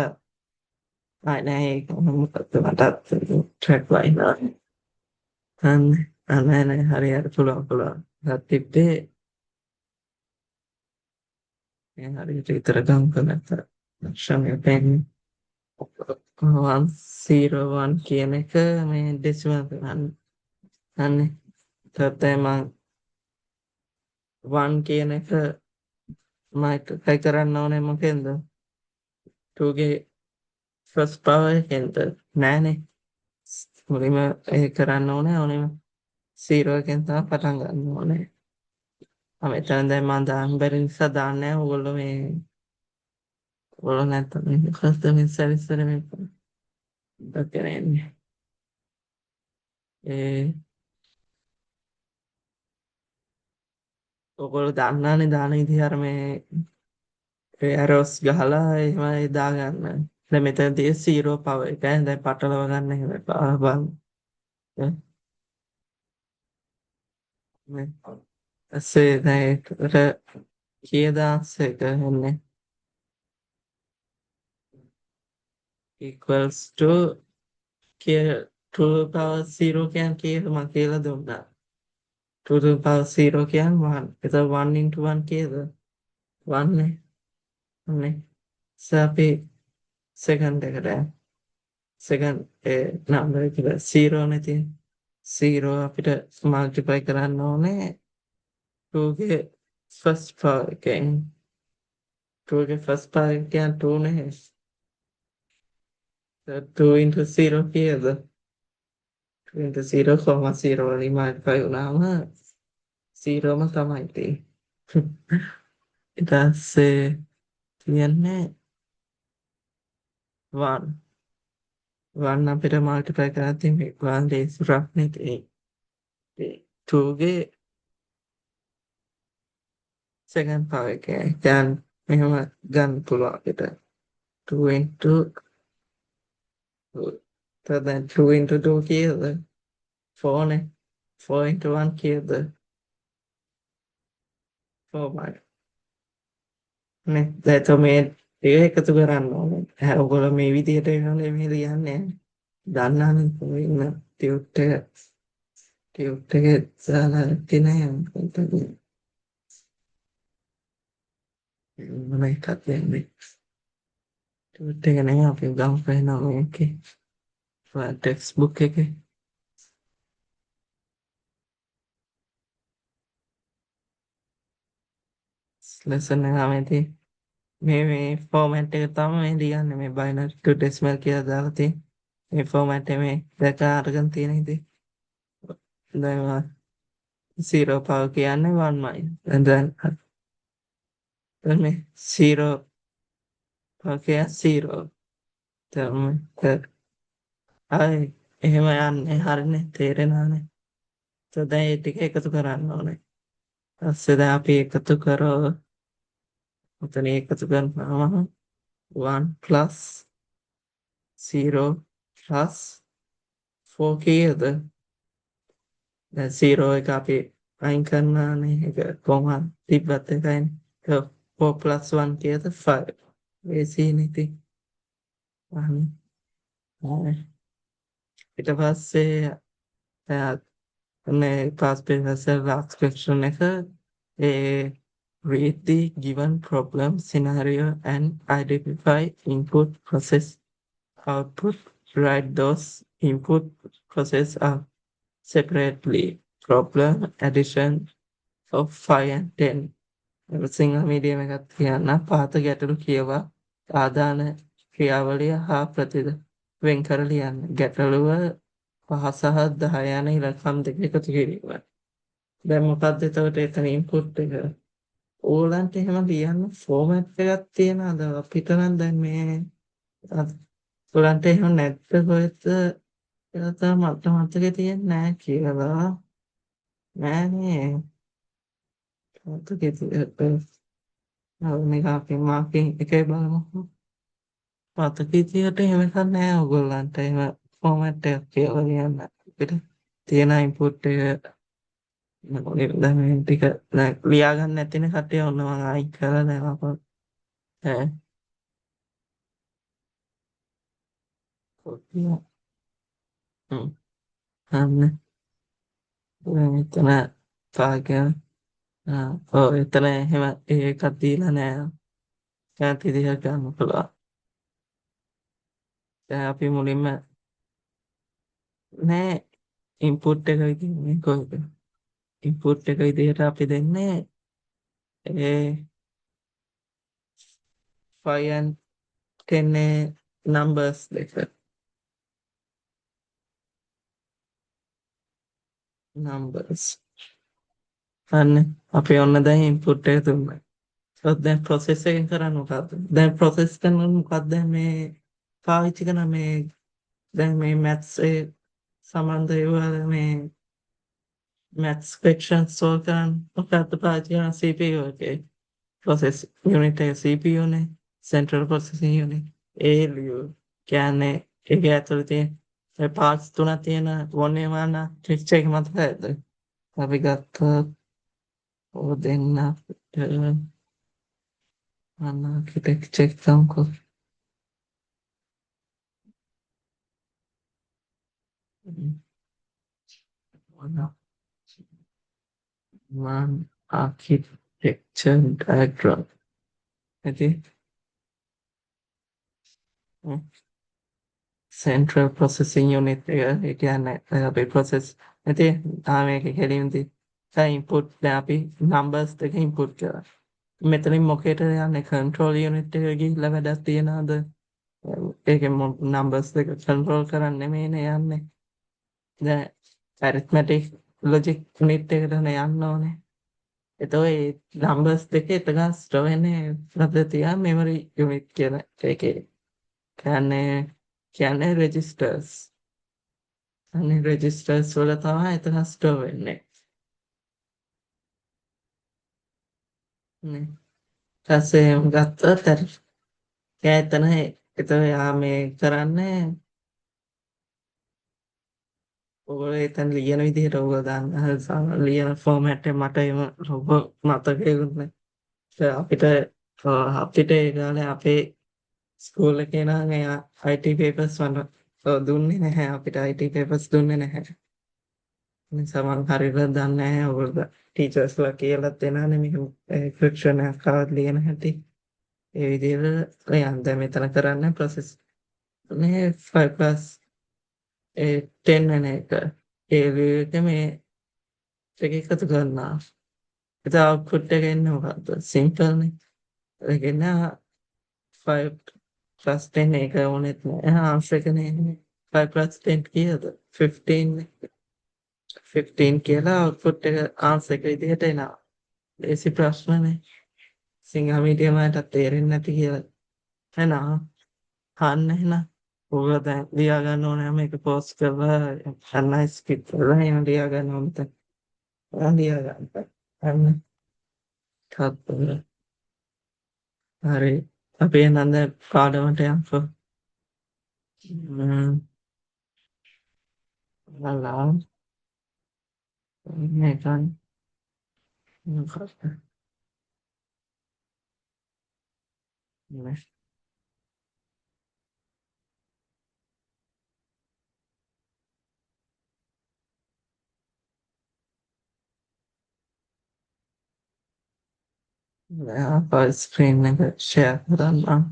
නෑ ඒක මොකක්ද මටත් ට්‍රැක් වයින්නවා අන්න නෑ නෑ හරියට පුළුවන් තිබ්බේ මේ හරියට විතර ගම් කරනතර ලක්ෂණය පෙන්නේ 101 කියන එක මේ ඩෙසිමල් කරන්න අන්නේ තත්ත්වය මං 1 කියන එක මම එකයි කරන්න ඕනේ මොකෙන්ද 2 ගේ ෆස්ට් පවර් එකෙන්ද නෑනේ මුලින්ම ඒ කරන්න ඕනේ 0 එකෙන් තමයි පටන් ගන්න ඕනේ මෙතන දැන් මම දාන්න බැරි නිසා දාන්නේ නැහැ ඕගොල්ලෝ මේ ඕගොල්ලෝ නැත්තම් මේ කස්ටමර් සර්විස් වල මේ දක්කරන්නේ ඒ ඔයගොල්ලෝ දන්නානේ දාන විදිහ අර මේ ඇරෝස් ගහලා එහෙමයි දාගන්න දැන් මෙතන තියෙ 0 පවර් එකයි දැන් පටලව ගන්න එහෙම එපා බලන්න ඇස්සේ දැන් ඒකට කීයද ආන්සර් එක එන්නේ equals to කිය 2 power 0 කියන්නේ කීයද මම කියලා දුන්නා 2 to the power 0 කියන්නේ 1 එතකොට 1 into 1 කීයද 1 නේ නේ අපි සෙකන්ඩ් එකට සෙකන්ඩ් නම්බර එක 0 නේ තියෙන්නේ 0 අපිට මල්ටිප්ලයි කරන්න ඕනේ 2 ගේ ෆස්ට් පවර් එකෙන් 2 ගේ ෆස්ට් පවර් එක කියන්නේ 2 නේ 2 into 0 කීයද 2 into 0 0 වලින් මල්ටිප්ලයි වුණාම 0ම තමයි තියෙන්නේ ඊට පස්සේ කියන්නේ 1 1 අපිට මල්ටිප්ලයි කරද්දී මේ 1 days rough නේ තියෙන්නේ 2 ගේ සෙකන්ඩ් පවර් එක දැන් මෙහෙම ගන්න පුළුවන් අපිට 2 into 2 දැන් 2 into 2 කීයද 4 නේ 4 into 1 කීයද 4 නේ දැන් මේ ටික එකතු කරන්න ඕනේ ඔයගොල්ලෝ මේ විදිහට වෙනවනේ මේ ලියන්නේ දන්නානේ කොහෙන්න ටියුට් එක දාලා තියෙනවා මම එකක් දෙන්නේ ටියුට් එක නේ අපි ගම් කරනවා මේකේ ටෙක්ස්ට් බුක් එකේ ලෙසන් එක හැමතියි මේ ෆෝමැට් එක තමයි මේ ලියන්නේ මේ බයිනරි ටු ඩෙසිමල් කියලා දාලා තියෙන්නේ මේ ෆෝමැට් එක මේ දැක අරගෙන තියෙන ඉතින් දැන් 0 පවර් කියන්නේ 1මයි දැන් මේ 0 පවර් කියන්නේ 0 දැන් අය එහෙම යන්නේ හරිනේ තේරෙනවානේ දැන් ඒ ටික එකතු කරන්න ඕනේ ඊපස්සේ දැන් අපි එකතු කරෝ මෙතන එකතු කරනවා 1 plus 0 plus 4 කීයද දැන් 0 එක අපි අයින් කරනානේ ඒක කොහොමද තිබ්බත් එකයිනේ 4 plus 1 කීයද 5 ඒ සීනිති ඊට පස්සේ මේ past previous last question එක read the given problem scenario and identify input process output write those input process up separately problem addition of 5 and 10 Sinhala medium එකක් තියන්න පාත ගැටලු කියවා ආදාන ක්‍රියාවලිය හා වෙන් කර ලියන්න. ගැටලුව 5 සහ 10 යන ඉලක්කම් දෙක එකතු කිරීම. දැන් මොකක්ද එතකොට එතන ඉන්පුට් එක? ඕගලන්ට එහෙම ලියන්න ෆෝමැට් එකක් තියෙනවද? අපිට නම් දැන් මේ ඔයගලන්ට එහෙම නැද්ද කොහෙද? කියලා තමයි මට මතකේ තියෙන්නේ නැහැ කියලා. නෑනේ. මතකේ තියෙන්නේ. මේක අපි මාර්කින් එකේ බලමු. මතකේ විදියට එහෙම එකක් නැහැ ඔයගොල්ලන්ට. එහෙම ෆෝමැට් එකක් කියලා ලියන්න. අපිට තියෙන ඉන්පුට් එක දැන් මේ ටික දැන් ලියා ගන්න නැතින කට්ටිය ඔන්න මම අයින් කරලා දැන් අප ඈ කොටිය අන්න එතන පාගන ඔව් එතන එහෙම එකක් දීලා නෑ කැමති විදිහට ගන්න පුළුවන්. දැන් අපි මුලින්ම නෑ ඉන්පුට් එක විදිහේ කොහෙද ඉන්පුට් එක විදිහට අපි දෙන්නේ ඒ 5 and 10 numbers දෙක numbers අන්න අපි ඔන්න දැන් ඉන්පුට් එක දුන්නා. දැන් ප්‍රොසෙස් එකෙන් කරන්නේ මොකද්ද? දැන් ප්‍රොසෙස් කරනකොට මොකක්ද දැන් මේ පාවිච්චි කරන මේ දැන් මේ මැත්ස් ඒ සම්බන්ධ ඒවා මේ මැත්ස් ෆ්‍රැක්ෂන් සෝල්ව් කරන්න මොකක්ද පාවිච්චි කරන CPU එකේ ප්‍රොසෙස් යුනිට් එක CPU නේ සෙන්ට්‍රල් ප්‍රොසෙසින් යුනිට් ALU කියන්නේ ඒක ඇතුළේ තියෙන ඒ පාර්ට්ස් තුනක් තියෙන වොන්නේ මාන ටෙක්ස්චර් එක මතකයිද? අපි ගත්තා ඔය දෙන්න අන්න ආකිටෙක්චර් එක ගමුකෝ. One architecture diagram. ඇති central processing unit එක ඒ කියන්නේ අපි process ඇති මේක කෙලින්දී දැන් input දැන් අපි numbers දෙක input කරා. මෙතනින් මොකේද යන්නේ control unit එක ගිහිල්ලා වැඩක් තියනවද? ඒකේ numbers දෙක control කරන්න නෙමෙයිනේ යන්නේ. දැන් arithmetic logic unit එකටනේ යන්න ඕනේ. එතකොට ඒ නම්බර්ස් දෙක එතන ස්ටෝර් වෙන්නේ පද්ධතිය මෙමරි යුනිට් කියන එකේ. කියන්නේ රෙජිස්ටර්ස්. අනේ රෙජිස්ටර්ස් වල තමයි එතන ස්ටෝර් වෙන්නේ. නේ. ඊපස්සේ ගත්තොත් එතන යා මේ කරන්නේ ඔයගොල්ලෝ එතන ලියන විදිහට ඔයගොල්ලෝ දාන්න ලියන ෆෝමැට් එක මට එහෙම මතකෙකුත් නැහැ. අපිට ඒ කාලේ අපේ ස්කූල් එකේ නම් එයා IT papers දුන්නේ නැහැ අපිට IT papers දුන්නේ නැහැ. නිසා මම හරියට දන්නේ නැහැ ඔයගොල්ලෝ ටීචර්ස්ලා කියලා දෙනානේ මේ ෆ්‍රික්ෂන් එකක් ආවත් ලියන හැටි. ඒ විදිහට ලියන්න දැන් මෙතන කරන්නේ process මේ 5 plus 10 වෙන එක. ඒ විදිහට මේ දෙක එකතු කරනවා. ඒක අවුට්පුට් එක එන්නේ මොකද්ද? සිම්පල් නේ. ඒක එන්නේ 5 plus 10 එක ඕනෙත් නෑ. ආන්සර් එක නේ 5 plus 10 කීයද? 15 15 කියලා අවුට්පුට් එක ආන්සර් එක විදිහට එනවා. ලේසි ප්‍රශ්නනේ. සිංහල මීඩියම් වලට තේරෙන්නේ නැති කියලා. එහෙනම් අහන්න එහෙනම්. ඔයගොල්ලෝ දැන් ලියා ගන්න ඕනේ මේක පෝස්ට් කරලා අන්නයි ස්කිප් කරලා එහෙම ලියා ගන්න ඕනේ දැන්. ලියා ගන්න. අන්න හරි. හරි. අපි එහෙනම් දැන් පාඩමට යන්කෝ. අලා මේකයි මොකක්ද? නේ. අපා ස්ක්‍රීන් එක ෂෙයා කරන්නම්.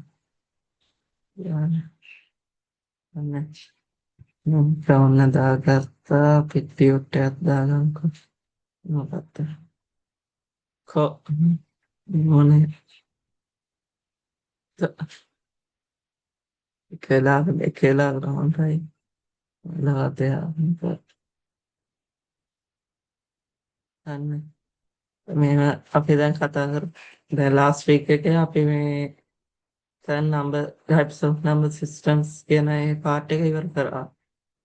අන්න ඔන්න දාගත්තා පිටියොට්ටයක් දාගන්නකෝ. මොකක්ද? මොනේ එකලා හොඳයි ලවතය අන්න මෙම අපි දැන් කතා කර දැන් ලාස්ට් වීක් එකේ අපි මේ දැන් number types of number systems කියන ඒ පාර්ට් එක ඉවර කරා.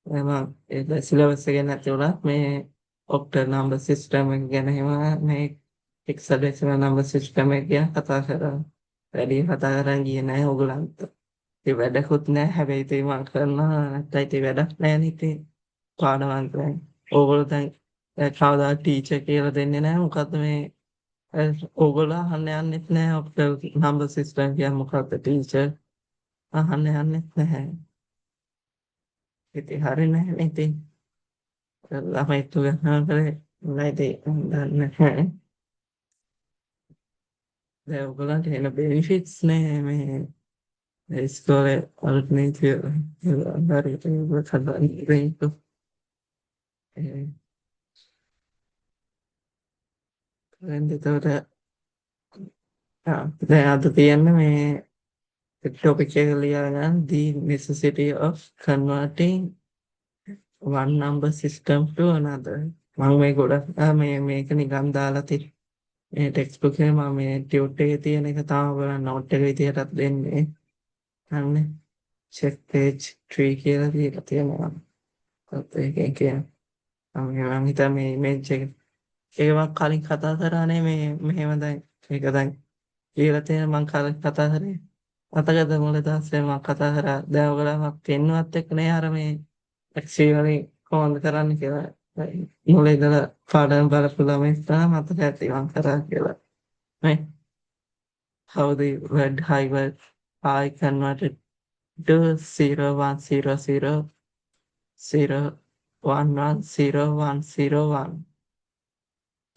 මම ඒක සිලබස් එකේ නැති වුණත් මේ ඔක්ටල් නම්බර් සිස්ටම් එක ගැන එහෙම මේ හෙක්සාඩෙසිමල් නම්බර් සිස්ටම් එක ගැන කතා කරා. වැඩි කතා කරන් ගියේ නැහැ ඕගලන්ට. ඒ වැඩකුත් නැහැ හැබැයි ඉතින් මම කරනවා නැත්නම් ඉතින් වැඩක් නැහැ නේ ඉතින් පාඩමක් දැන්. ඕගොල්ලෝ දැන් කවදා ටීචර් කියලා දෙන්නේ නැහැ මොකද්ද මේ ඕගොල්ලෝ අහන්න යන්නෙත් නැහැ ඔක්ටල් නම්බර් සිස්ටම් කියන්නේ මොකක්ද ටීචර් අහන්න යන්නෙත් නැහැ. ඉතින් හරි නැහැ නේ ඉතින්. ළමයි තුගන්නා කරේ නැති දන්නේ නැහැ. දැන් ඔයගලන්ට එන බෙනිෆිට්ස් නේ මේ ඉස්කෝලේ අලුත් නීතිය හරියට ඒක හදන්නේ ඒක එතකොට දැන් අද තියන්නේ මේ ටොපික් එක ලියා ගන්න the necessity of converting one number system to another මම මේ ගොඩක් මේ මේක නිකන් දාලා තියෙන්නේ මේ ටෙක්ස්ට් බුක් එකේ මම මේ ටියුට් එකේ තියෙන එක තාම බලන්න නෝට් එක විදියටත් දෙන්නේ අන්න check page 3 කියලා දීලා තියෙනවා ඒකෙන් කියන්නේ මම හිතා මේ ඉමේජ් එක ඒවා කලින් කතා කරානේ මේ මෙහෙම දැන් ඒක දැන් කියලා තියෙන මම කලින් කතා කරේ අතගද මොලේ දාස්සේ මම කතා කරා දැන් ඔයගොල්ලෝ පෙන්නුවත් එක්ක නේ අර මේ ඇක්චුවලි කොහොමද කරන්න කියලා මොලේ දාලා පාඩම් බලපු ළමයි තමයි මතක ඇති මම කරා කියලා නේ how the word high word I converted to 0100011011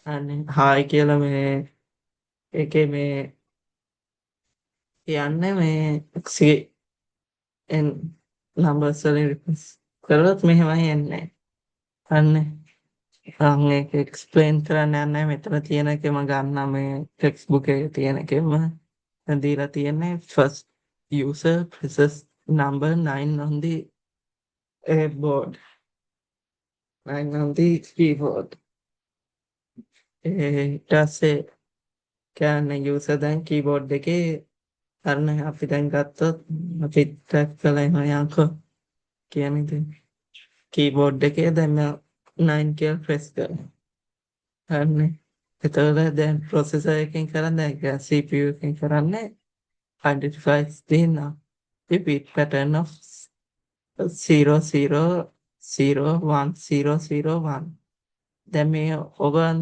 අනේ හායි කියලා මේ ඒකේ මේ කියන්නේ මේ එන් නම්බර්ස් වලින් රිප්ලේස් කරොත් මෙහෙමයි එන්නේ. අන්න මම ඒක එක්ස්ප්ලেইন කරන්න යන්නේ මෙතන තියෙන එකම ගන්න මේ ටෙක්ස්ට් බුක් එකේ තියෙන එකම දීලා තියෙන්නේ first user presses number 9 on the board 9 on the keyboard ඊට පස්සේ කියන්නේ user දැන් keyboard එකේ අරන අපි දැන් ගත්තොත් අපි ට්‍රැක් කළා එහෙම යන්කෝ කියන්නේ ඉතින් keyboard එකේ දැන් මම 9 කියලා press කරනවා. හරිනේ. එතකොට දැන් processor එකෙන් කරන්නේ දැන් CPU එකෙන් කරන්නේ identifies the bit pattern of 000101. දැන් මේ ඔයගොල්ලන්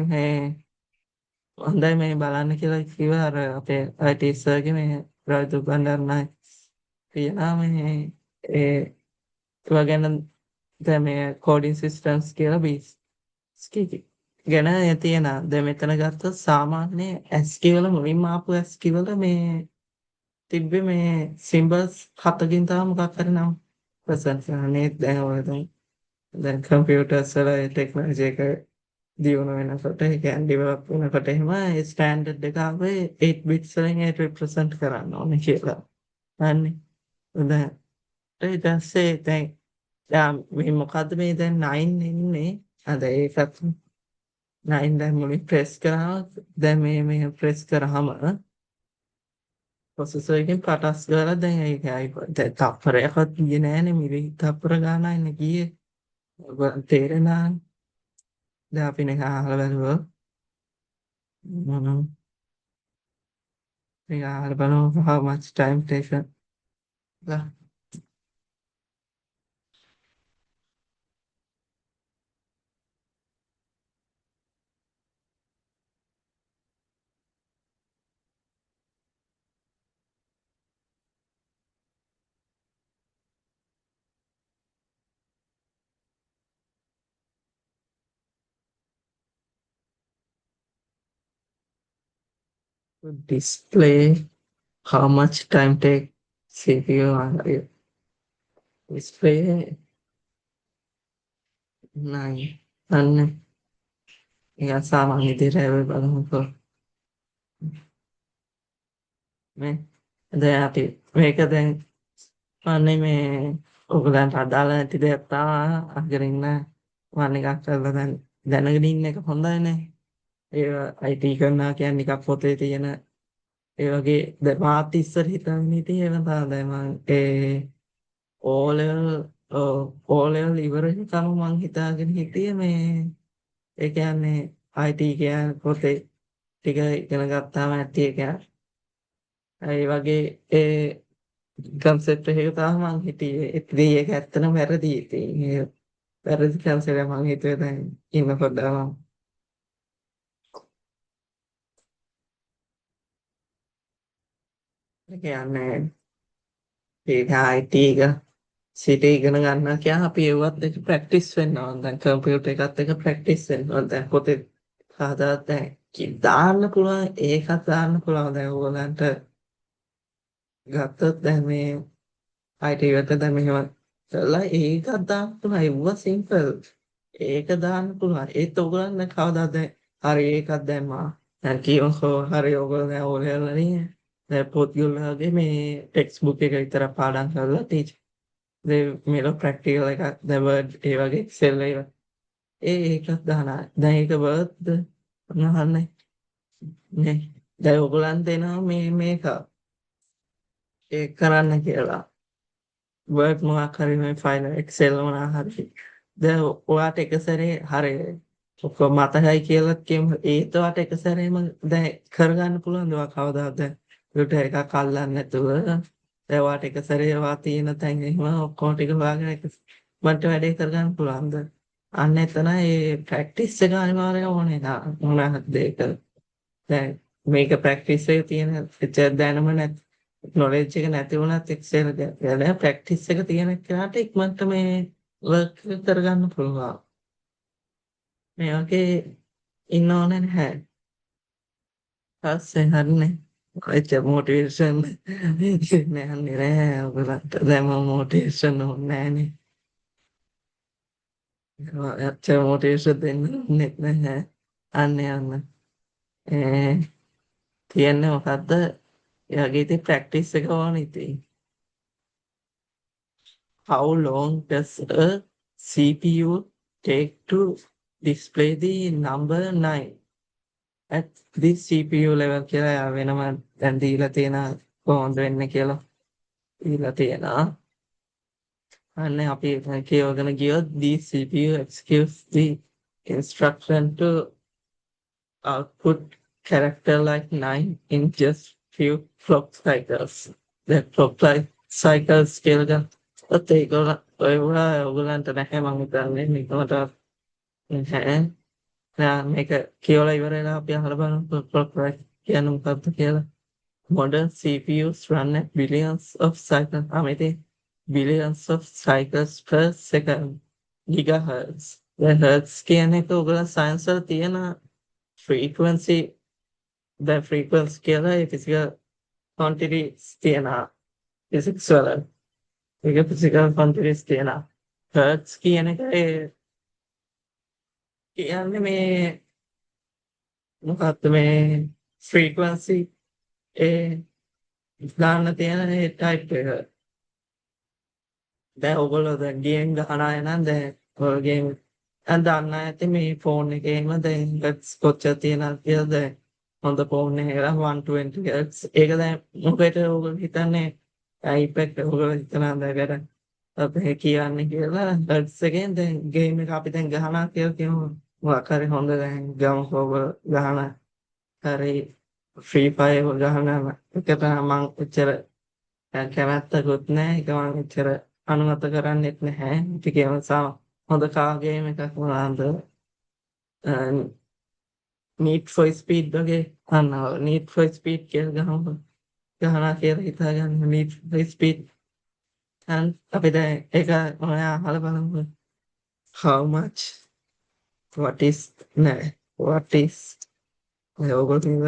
මේ හොඳයි මේ බලන්න කියලා කිව්වා අර අපේ IT සර්ගේ මේ රාජු බණ්ඩාරනායක තියනා මේ ඒවා ගැන දැන් මේ කෝඩින් සිස්ටම්ස් කියලා බීස් ගැන තියෙන දැන් මෙතන ගත්තොත් සාමාන්‍ය ASCII වල මුලින්ම ආපු ASCII වල මේ තිබ්බේ මේ සිම්බල්ස් 7කින් තමයි මොකක් හරි නම් ප්‍රසන්ට් කරන්නේ දැන් ඔය දැන් කම්පියුටර්ස් වල ටෙක්නොලොජි එක දියුණු වෙනකොට ඒ කියන්නේ ඩෙවලොප් වෙනකොට එහෙම ඒ ස්ටෑන්ඩඩ් එක ආවේ 8 bits වලින් ඒක රිප්‍රසන්ට් කරන්න ඕනේ කියලා. හරිනේ. දැන් ඊට පස්සේ දැන් මේ මොකද්ද මේ දැන් 9 එන්නේ අද ඒකත් 9 දැන් මුලින් ප්‍රෙස් කරා දැන් මේ ප්‍රෙස් කරාම ප්‍රොසෙසර් එකෙන් පටස් ගාලා දැන් ඒක දැන් තප්පරයක්වත් ගියේ නෑනේ මිලි තප්පර ගානක් ගියේ තේරෙනා දැන් අපි නිකන් අහලා බලුවා නිකන් අහලා බලමු how much time taken to display how much time take CPU on display 9 අන්න නිකන් සාමාන්‍ය විදිහට බලමුකෝ මේ දැන් අපි මේක දැන් අනේ මේ ඔයගලන්ට අදාළ නැති දෙයක් තමයි අහගෙන ඉන්න මම එකක් කරලා දැන් දැනගෙන ඉන්න එක හොඳයිනේ. ඒ IT කරනවා කියන්නේ නිකන් පොතේ තියෙන ඒ වගේ දැන් මාත් ඉස්සර හිතන්නේ හිටියේ ඒවා තමයි දැන් මම O level O level ඉවර වෙනකම් මං හිතාගෙන හිටියේ මේ ඒ කියන්නේ IT කියන්නේ පොතේ ටික ඉගෙන ගත්තාම ඇති එක. ඒ වගේ ඒ කන්සෙප්ට් එක තමයි මං හිටියේ. ඉතින් ඒක ඇත්තටම වැරදි. ඉතින් ඒ වැරදි කන්සෙප්ට් එක මං හිතුවේ දැන් ඉන්නකොට ඒ කියන්නේ ඒක IT එක සිට ඉගෙන ගන්න කියලා අපි ඒවත් එක ප්‍රැක්ටිස් වෙන්න ඕන. දැන් කම්පියුටර් එකත් එක ප්‍රැක්ටිස් වෙන්න ඕන. දැන් පොතේ හදා දැන් දාන්න පුළුවන් ඒකත් දාන්න පුළුවන්. දැන් ඕගලන්ට ගත්තොත් දැන් මේ IT එකට දැන් මෙහෙම කරලා ඒකත් දාන්න පුළුවන්. ඒව සිම්පල්. ඒක දාන්න පුළුවන්. ඒත් ඕගලන්ට කවදාද හරි ඒකක් දැම්මා. දැන් කියමුකෝ හරි ඕගොල්ලෝ දැන් ඕලෙවල් නේ. දැන් පොත් ගොල්ලෝගේ මේ ටෙක්ස්ට් බුක් එක විතර පාඩම් කරලා ටීචර් මේක ප්‍රැක්ටිකල් එකක් දැන් වර්ඩ් ඒ වගේ එක්සෙල් ඒවා ඒකත් දානවා. දැන් ඒක වර්ඩ්ද අහන්නේ නේ. දැන් ඔයගලන්ට එනවා මේක ඒක කරන්න කියලා. වර්ඩ් මොකක් හරි මේ ෆයිල් එක්සෙල් මොනවා හරි. දැන් ඔයාට එක සැරේ හරි ඔක්කොම මතකයි කියලා කියමු. ඒත් ඔයාට එක සැරේම දැන් කරගන්න පුළුවන් දවා කවදාද ඒකට එකක් අල්ලන්නේ නැතුව. දැන් ඔයාට එක සැරේ ඔයා තියෙන තැන් එහෙම ඔක්කොම ටික හොයාගෙන එක මන්ට වැඩේ කරගන්න පුළුවන්ද? අන්න එතන ඒ ප්‍රැක්ටිස් එක අනිවාර්යයෙන් ඕනේ නා මොනවා හරි දෙයක. දැන් මේක ප්‍රැක්ටිස් එකේ තියෙන දැනුම නැති නොලෙජ් එක නැති වුණත් එක්සෙල් එක ප්‍රැක්ටිස් එක තියෙන කෙනාට ඉක්මනට මේ වර්ක් කරගන්න පුළුවන්. මේ වගේ ඉන්න ඕනේ නැහැ. පස්සේ හරිනේ. ඔච්ච මොටිවේෂන් නෑනේ නෑ ඔයගලන්ට දැන් මොටිවේෂන් ඕනේ නෑනේ. ඔච්ච මොටිවේෂන් දෙන්නේ නැහැ. අන්න යන්න. ඒ තියන්නේ මොකද්ද? එයාගේ ඉතින් ප්‍රැක්ටිස් එක ඕනේ ඉතින්. How long does a CPU take to display the number 9 at this CPU level කියලා වෙනම දැන් දීලා තියෙන කොහොමද වෙන්නේ කියලා දීලා තියෙනවා. අන්න අපි කියවගෙන ගියොත් the CPU executes the instruction to output character like 9 in just few clock cycles. The clock cycles කියලා ගත්තොත් ඒගොල්ලෝ ඔයගොල්ලන්ට නැහැ මම හිතන්නේ නිකමට නැහැ. දැන් මේක කියවලා ඉවර වෙලා අපි අහලා බලමු clock කියන්නේ මොකක්ද කියලා. Modern CPUs run at billions of cycles. මෙතේ billions of cycles per second gigahertz. දැන් hertz කියන්නේ ඔයගොල්ලෝ සයන්ස් වල තියෙන frequency දැන් frequency කියලා ඒ physical quantities තියෙනවා physics වල. ඒක physical quantities තියෙනවා. hertz කියන එක කියන්නේ මේ මොකක්ද මේ frequency දාන්න තියෙන ඒ type එක. දැන් ඔයගොල්ලෝ දැන් ගේම් ගහන අය නම් දැන් ඔය ගේම් දන්න ඇති මේ ෆෝන් එකේම දැන් hertz කොච්චර තියෙනවද කියලා දැන් හොඳ ෆෝන් එකක 120 Hz ඒක දැන් මොකේද ඔයගොල්ලෝ හිතන්නේ iPad ඔයගොල්ලෝ හිතනවා දැන් අපි කියන්නේ කියලා Hz එකෙන් දැන් ගේම් එක අපි දැන් ගහනවා කියලා කියමු මොකක් හරි හොඳ දැන් ගම්කෝව ගහන හරි ෆ්‍රී ෆයර් ගහන එකට මම එච්චර කැමැත්තකුත් නැහැ ඒක මම එච්චර අනුමත කරන්නෙත් නැහැ අපි කියමු හොඳ කා ගේම් එකක් මොනවාද need for speed වගේ අන්නවා need for speed කියලා ගහමු ගහනවා කියලා හිතාගන්න need for speed අපි දැන් ඒක ඔයා අහලා බලමු how much what is නෑ what is ඔයගොල්ලෝ කියනද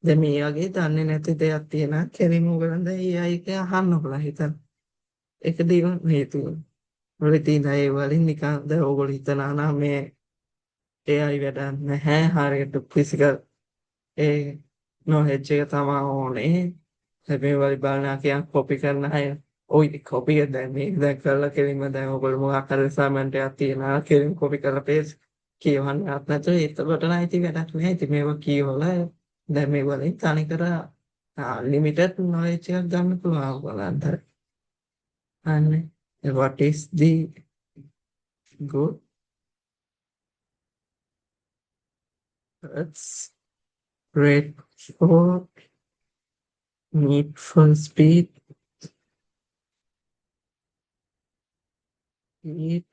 දැන් මේ වගේ දන්නේ නැති දෙයක් තියෙනවා කෙලින්ම ඔයගොල්ලන් දැන් AI එක අහන්න බලන්න හිතන්න ඒක දින හේතුව වල තියෙන ඒ වලින් නිකන් දැන් ඔයගොල්ලෝ හිතනවා නම් මේ AI වැඩක් නැහැ හරියට ෆිසිකල් ඒ නොලෙජ් එක තමයි ඕනේ මේ වලි බලනා කියන් කොපි කරන අය ඔයි කොපි එක දැන් මේක දැන් කරලා කෙලින්ම දැන් ඔයගොල්ලෝ මොකක් හරි assignment එකක් තියෙනවා කෙලින් කොපි කරලා පේජ් කියවන්නත් නැතුව එතකොට නම් ඉතින් වැඩක් නැහැ. ඉතින් මේවා කියවලා දැන් මේ වලින් තනිකර unlimited knowledge එකක් ගන්න පුළුවන් ඔයගලන්ට. අනේ what is the good rate for need for speed need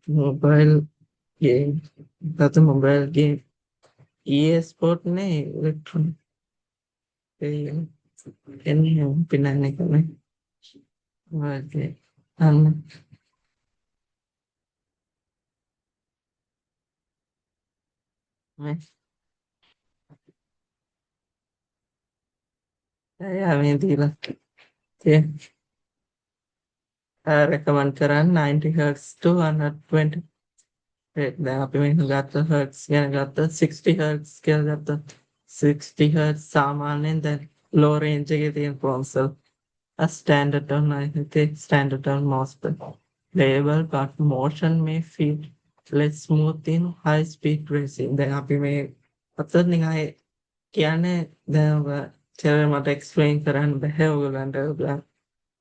mobile game that's a mobile game EA Sport ने electronic any pinane kame okay मैं मैं दिला ते recommend කරන්න 90 hertz to 120 දැන් අපි මේක ගත්ත hertz ගැන ගත්ත 60 hertz කියලා ගත්ත 60 hertz සාමාන්‍යයෙන් දැන් low range එකේ තියෙන console a standard on I think standard on most playable but motion may feel less smooth in high speed racing දැන් අපි මේ අතන නිකන් කියන්නේ දැන් ඔබ මට එක්ස්ප්ලেইন කරන්න බෑ ඔයගලන්ට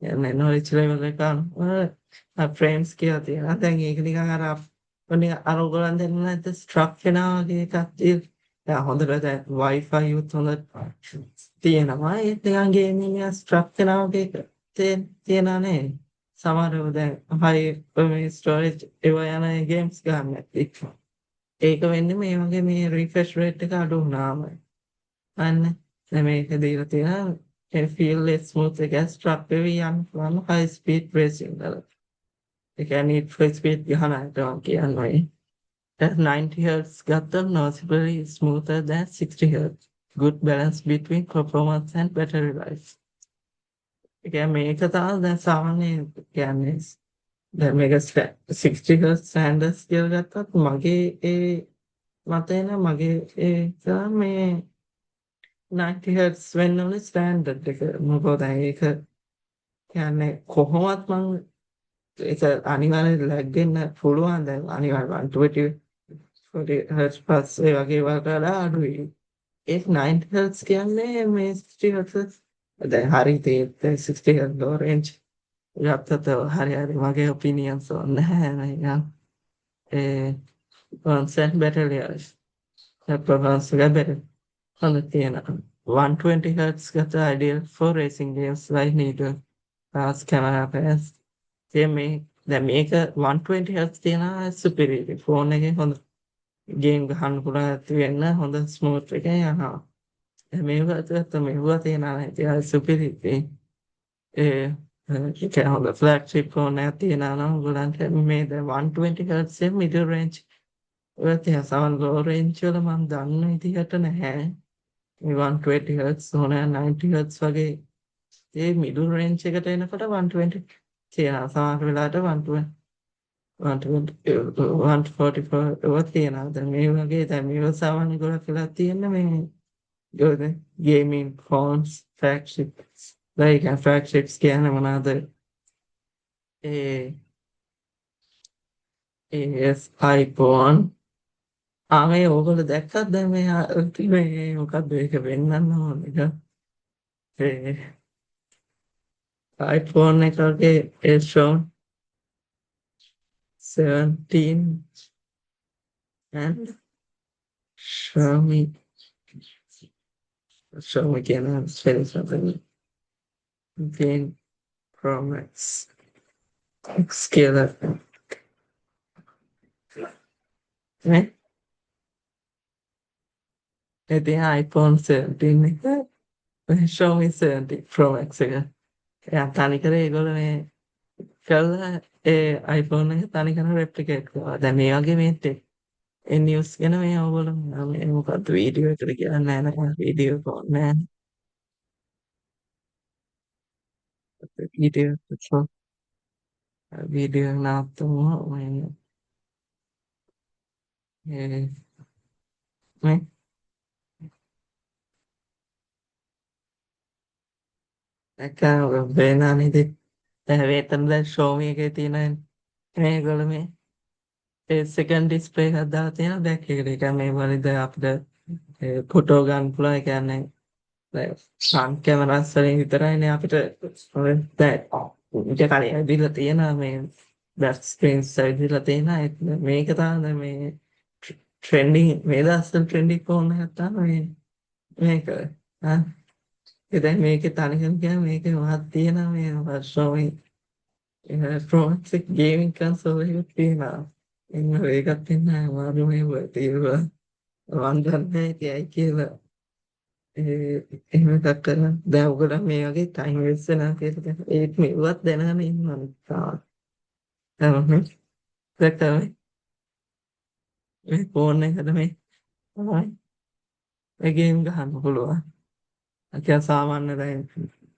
يعني knowledge level එක ෆ්‍රේම්ස් කියලා තියෙනවා. දැන් ඒක නිකන් අර නිකන් අර ඔයගලන් දෙන්න නැද්ද ස්ට්‍රක් වෙනවා වගේ එකක් තියෙන. දැන් හොඳට දැන් Wi-Fi උත් හොඳ තියෙනවා. ඒත් නිකන් ගේමින් එක ස්ට්‍රක් වෙනවා වගේ එක තියෙනවා නේ. සමහරව දැන් හයි මේ ස්ටෝරේජ් ඒවා යන ගේම්ස් ගන්න නැති. ඒක වෙන්නේ මේ වගේ මේ රිෆ්‍රෙෂ් රේට් එක අඩු වුණාම. අන්න දැන් මේක දීලා තියෙනවා can feel less smooth against truck වෙවි යන පුළුවන් high speed racing වල. ඒ කියන්නේ for speed ගහනට මම කියන්නේ. At 90 Hz ගත්තම noticeably smoother than 60 Hz. Good balance between performance and battery life. ඒ කියන්නේ මේක තමයි දැන් සාමාන්‍යයෙන් කියන්නේ දැන් මේක 60 Hz standards කියලා ගත්තත් මගේ ඒ මතය නම් මගේ ඒක මේ 90 Hz වෙන්න ඕනේ ස්ටෑන්ඩඩ් එක. මොකද ඒක කියන්නේ කොහොමත් මම ඒක අනිවාර්යෙන් ලැග් වෙන්න පුළුවන් දැන් අනිවාර්යෙන් 120 Hz පස්සේ වගේ වලට වඩා අඩුයි. ඒ 90 Hz කියන්නේ මේ 60 Hz දැන් හරි තේ 60 Hz low range ගත්තත් හරි මගේ ඔපිනියන්ස් නැහැ නේද? ඒ performance better life. performance better. හොඳ තියෙනවා. 120 Hz ගත ideal for racing games like Need fast camera pairs. මේ දැන් මේක 120 Hz තියෙනවා superior ෆෝන් එකේ හොඳ ගේම් ගහන්න පුළුවන් ඇති වෙන්න හොඳ ස්මූත් එකේ යනවා. දැන් මේක ඇතුළත මේවා තියෙනවා ඉතින් superior ඒ ඒක හොඳ ෆ්ලැග්ෂිප් ෆෝන් එකක් තියෙනවා නම් ඔයගලන්ට මේ දැන් 120 Hz middle range ඔය තියෙන සමන් low range වල මම දන්න විදිහට නැහැ. 120 Hz ඕන 90 Hz වගේ ඒ මිඩල් රේන්ජ් එකට එනකොට 120 තියෙනවා. සමහර වෙලාවට 120 144 ඔය තියෙනවා. දැන් මේ වගේ දැන් මේව සාමාන්‍ය ගොඩක් වෙලා තියෙන මේ ගේමින් ෆෝන්ස් ෆ්ලැග්ෂිප්ස් like ෆ්ලැග්ෂිප්ස් කියන්නේ මොනවාද? ඒ iPhone මේ ඕගොල්ලෝ දැක්කත් දැන් මේ මොකක්ද ඒක වෙන්නන්න ඕන එක ඒ iPhone එකගේ iPhone 17 and Xiaomi කියන spelling something Gain Pro Max X කියලා නේ ඉතින් iPhone 17 එක Xiaomi 17 Pro Max එක එයා තනිකර ඒගොල්ලෝ මේ කළා ඒ iPhone එක තනිකර replicate කරනවා. දැන් මේ වගේ මේ ඒ නිවුස් ගැන මේ ඔයගොල්ලෝ මේ මොකද්ද වීඩියෝ එකට කියන්නේ නැහැ නේද? වීඩියෝ කොල් නැහැ. වීඩියෝ වීඩියෝ නවත්තමු මේ මේ දැක්කම පේනවනේ ඉතින්. දැන් වේතන දැන් ෂෝමි එකේ තියෙන මේගොල්ලෝ මේ සෙකන්ඩ් ඩිස්ප්ලේ එකක් දාලා තියෙනවා බෑක් එකට. ඒ කියන්නේ මේ වලින්ද අපිට ෆොටෝ ගන්න පුළුවන්. ඒ කියන්නේ ෆ්‍රන්ට් කැමරාස් වලින් විතරයිනේ අපිට දැන් ඊට කලින් ඇවිල්ලා තියෙනවා මේ බැක් ස්ක්‍රීන්ස් ඇවිල්ලා තියෙනවා. මේක තමයි මේ ට්‍රෙන්ඩින් මේ දවස්වල ට්‍රෙන්ඩින් ෆෝන් එකක් තමයි මේක. ආ දැන් මේකේ තනිකරම කියන්නේ මේකේ මහත් තියෙනවා මේ වර්ෂෝමි ප්‍රෝමැක්ස් එක ගේමින් කන්සෝල් එකක් තියෙනවා. ඒකත් තියෙන අමාරු මේ තියෙනවා. මන් දන්නේ ඇයි කියලා. එහෙම එකක් කරලා දැන් ඔයගොල්ලෝ මේ වගේ ටයිම් වෙස්ට් වෙනවා කියලා ඒත් මේවත් දැනගෙන ඉන්නවා තාම. තමයි දැක්කම මේ ෆෝන් එකට මේ තමයි මේ ගේම් ගහන්න පුළුවන්. අකිය සාමාන්‍ය දැන්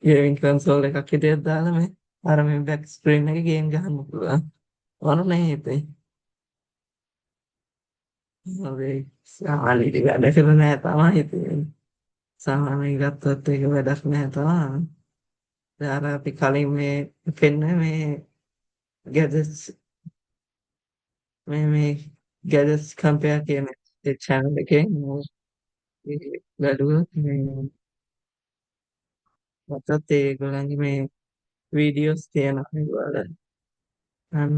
ගේමින් කන්සෝල් එකක් හිටියත් දාලා මේ අර මේ බැක් ස්ක්‍රීන් එකේ ගේම් ගහන්න පුළුවන්. වරුනේ හිතේ. ඔය සාමාන්‍ය ඉතින් වැඩ කරලා නැහැ තමයි හිතේ. සාමාන්‍ය ගත්තොත් ඒක වැඩක් නැහැ තමයි. දැන් අර අපි කලින් මේ පෙන්න මේ ගැජට්ස් මේ ගැජට්ස් කම්පෙයාර් කියන ඒ channel එකේ බැලුවොත් මේ මටත් ඒගොල්ලන්ගේ මේ වීඩියෝස් තියෙනවා ඒගොල්ලන් අන්න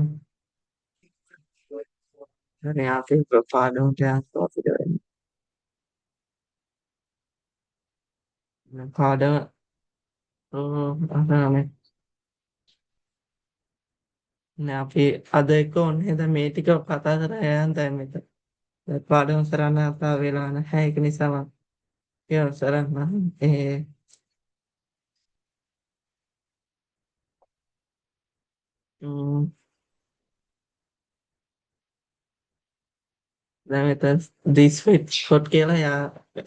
හරි අපේ ප්‍රොෆයිල් එකට යන්න අපිට වෙන්නේ පාඩම අහන්නේ නෑ අපි අද එක ඕනේ දැන් මේ ටික කතා කරලා යන්න දැන් මෙතන පාඩම කරන්න අපා වෙලා නැහැ ඒක නිසා මම කියන සරන්න ම්, දැන් මෙතන this fit shot කියලා යා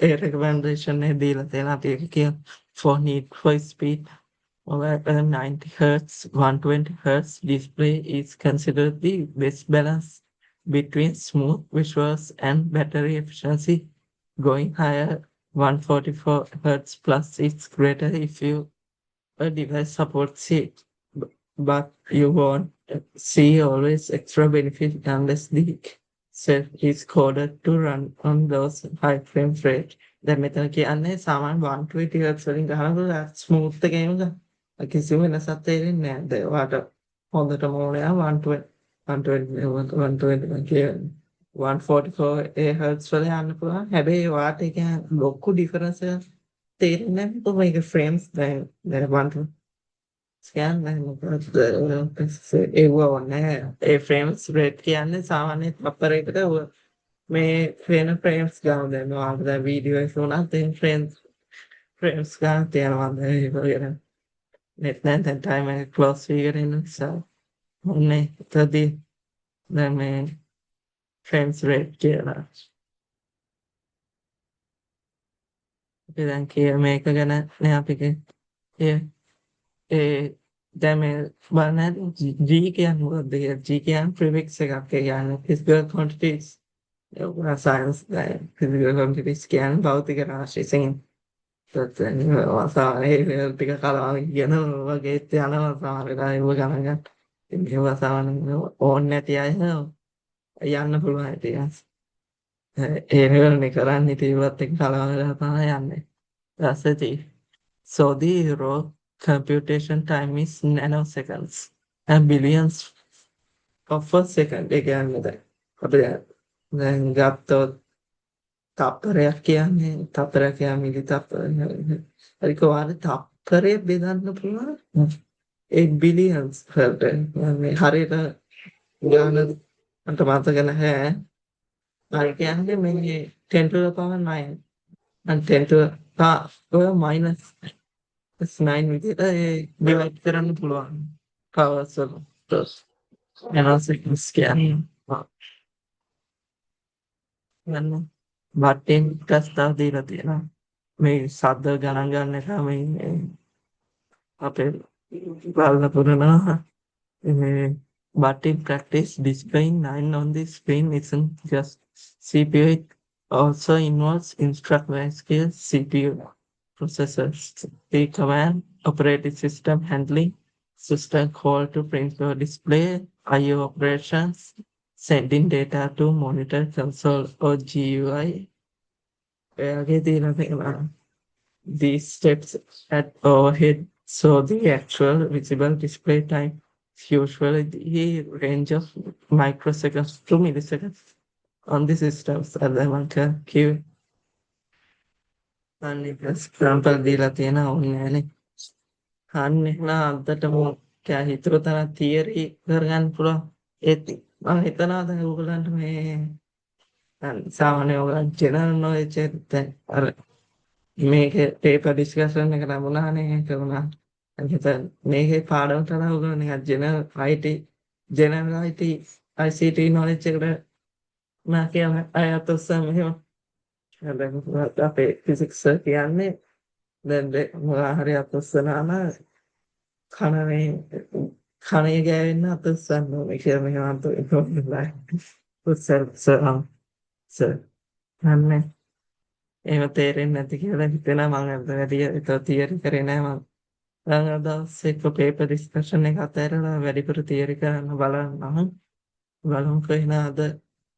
ඒ recommendation එක දීලා තියෙනවා අපි ඒක කියන for need for speed over 90 hertz 120 hertz display is considered the best balance between smooth visuals and battery efficiency. Going higher 144 hertz plus is greater if you a device supports it, but you won't see always extra benefit unless the set is coded to run on those high frame rate. දැන් මෙතන කියන්නේ සාමාන්‍ය 120 Hz වලින් ගහනකොට ස්මූත් එකේම කිසිම වෙනසක් තේරෙන්නේ නැහැ. දැන් ඔයාලට හොඳටම ඕනේ 120 120 කියන්නේ 144 Hz වල යන්න පුළුවන්. හැබැයි ඔයාලට ඒක ලොකු ඩිෆරන්ස් එකක් තේරෙන්නේ නැහැ. කොහොම ඒක ෆ්‍රේම්ස් දැන් 1 ස්කෑන් නැහැ මොකද ඒව නැහැ. ඒ ෆ්‍රේම්ස් රේට් කියන්නේ සාමාන්‍ය අපරේට් එකට මේ ෆ්‍රේම්ස් ගන්න දැන් ඔයාලට දැන් වීඩියෝ එක උනත් ඒ ෆ්‍රේම්ස් ගන්න තියනවා දැන් ඒක ගැන නෙට් නැත්නම් දැන් ටයිම් එක ක්ලෝස් වීගෙන ඉන්න නිසා ඔන්නේ තදී දැන් මේ ෆ්‍රේම්ස් රේට් කියලා අපි දැන් කිය මේක ගැන නේ අපි ඒ දැන් මේ බලන්න G කියන්නේ මොකක්ද කියලා G කියන්නේ ප්‍රිෆික්ස් එකක් ඒ කියන්නේ physical quantities ඒවා සයන්ස් physical quantities කියන්නේ භෞතික රාශි සිං සාමාන්‍ය ටික කලවම් කියන වගේ යනවා සමහර වෙලාවට ඒව ගණන් ගන්න. ඉතින් ඒවා සාමාන්‍ය ඕන් නැති අය යන්න පුළුවන් ඉතින්. ඒ නෙවෙයි කරන්නේ ඉතින් ඒවත් එක්ක කලවම් වෙලා තමයි යන්නේ. ඊපස්සේ so the raw computation time is nanoseconds and billions of a second. ඒ කියන්නේ දැන් අපිට දැන් ගත්තොත් තප්පරයක් කියන්නේ තප්පරයක් කියන්නේ මිලි තප්පරයක්. හරි කොහොමද තප්පරය බෙදන්න පුළුවන් 8 බිලියන්ස් වලට. මේ හරියට ගාන මට මතක නැහැ. හරි කියන්නේ මේ 10 to the power 9 and 10 to the minus 9 විදිහට ඩිවයිඩ් කරන්න පුළුවන්. පවර්ස් වල nanoseconds කියන්නේ ගන්න බටෙන් ප්‍රස්තාව දීලා තියෙනවා. මේ ශබ්ද ගණන් ගන්න එක මේ අපේ බලන පුරනවා but in practice displaying 9 on the screen isn't just CPU, it also involves instruct skills, CPU processors, the command operating system handling, system call to print or display, I/O operations, sending data to monitor console or GUI. ඔයාගේ තියෙන තේනවා. These steps at overhead so the actual visible display time is usually the range of microseconds to milliseconds on the systems at the marker queue. අනික example දීලා තියෙනවා ඕනේ අන්න එහෙනම් අදටම කෑ හිතුව තරම් තියරි කරගන්න පුළුවන් ඒත් මම හිතනවා දැන් ඔයගලන්ට මේ සාමාන්‍ය ඔයගලන් ජෙනරල් නොලෙජ් එක දැන් අර මේක පේපර් ඩිස්කෂන් එක නම් වුණානේ ඒක වුණා හිතන්න මේකේ පාඩමට වඩා ඔයගොල්ලෝ නිකන් ජෙනරල් IT ICT නොලෙජ් එකට මම කියන අයත් උස්සම එහෙම දැන් අපේ ෆිසික්ස් කියන්නේ දැන් මොනවා හරි අත උස්සනවා නම් කණේ ගෑවෙන්න අත උස්සන්න ඕනේ කියලා මෙහෙම අත උස්සලා සර් අන්නේ එහෙම තේරෙන්නේ නැති කියලා හිතෙනවා මම වැඩි ඒක තියරි කරේ නෑ මම ළඟ දවස් එක පේපර් ඩිස්කෂන් එක අතහැරලා වැඩිපුර තියරි කරන්න බලමුකෝ එහෙනම්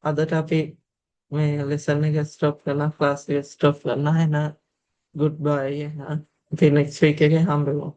අදට අපි මේ ලෙසන් එක ස්ටොප් කරලා ක්ලාස් එක ස්ටොප් කරනවා එහෙනම් good bye එහෙනම් අපි next week එකේ හම්බෙමු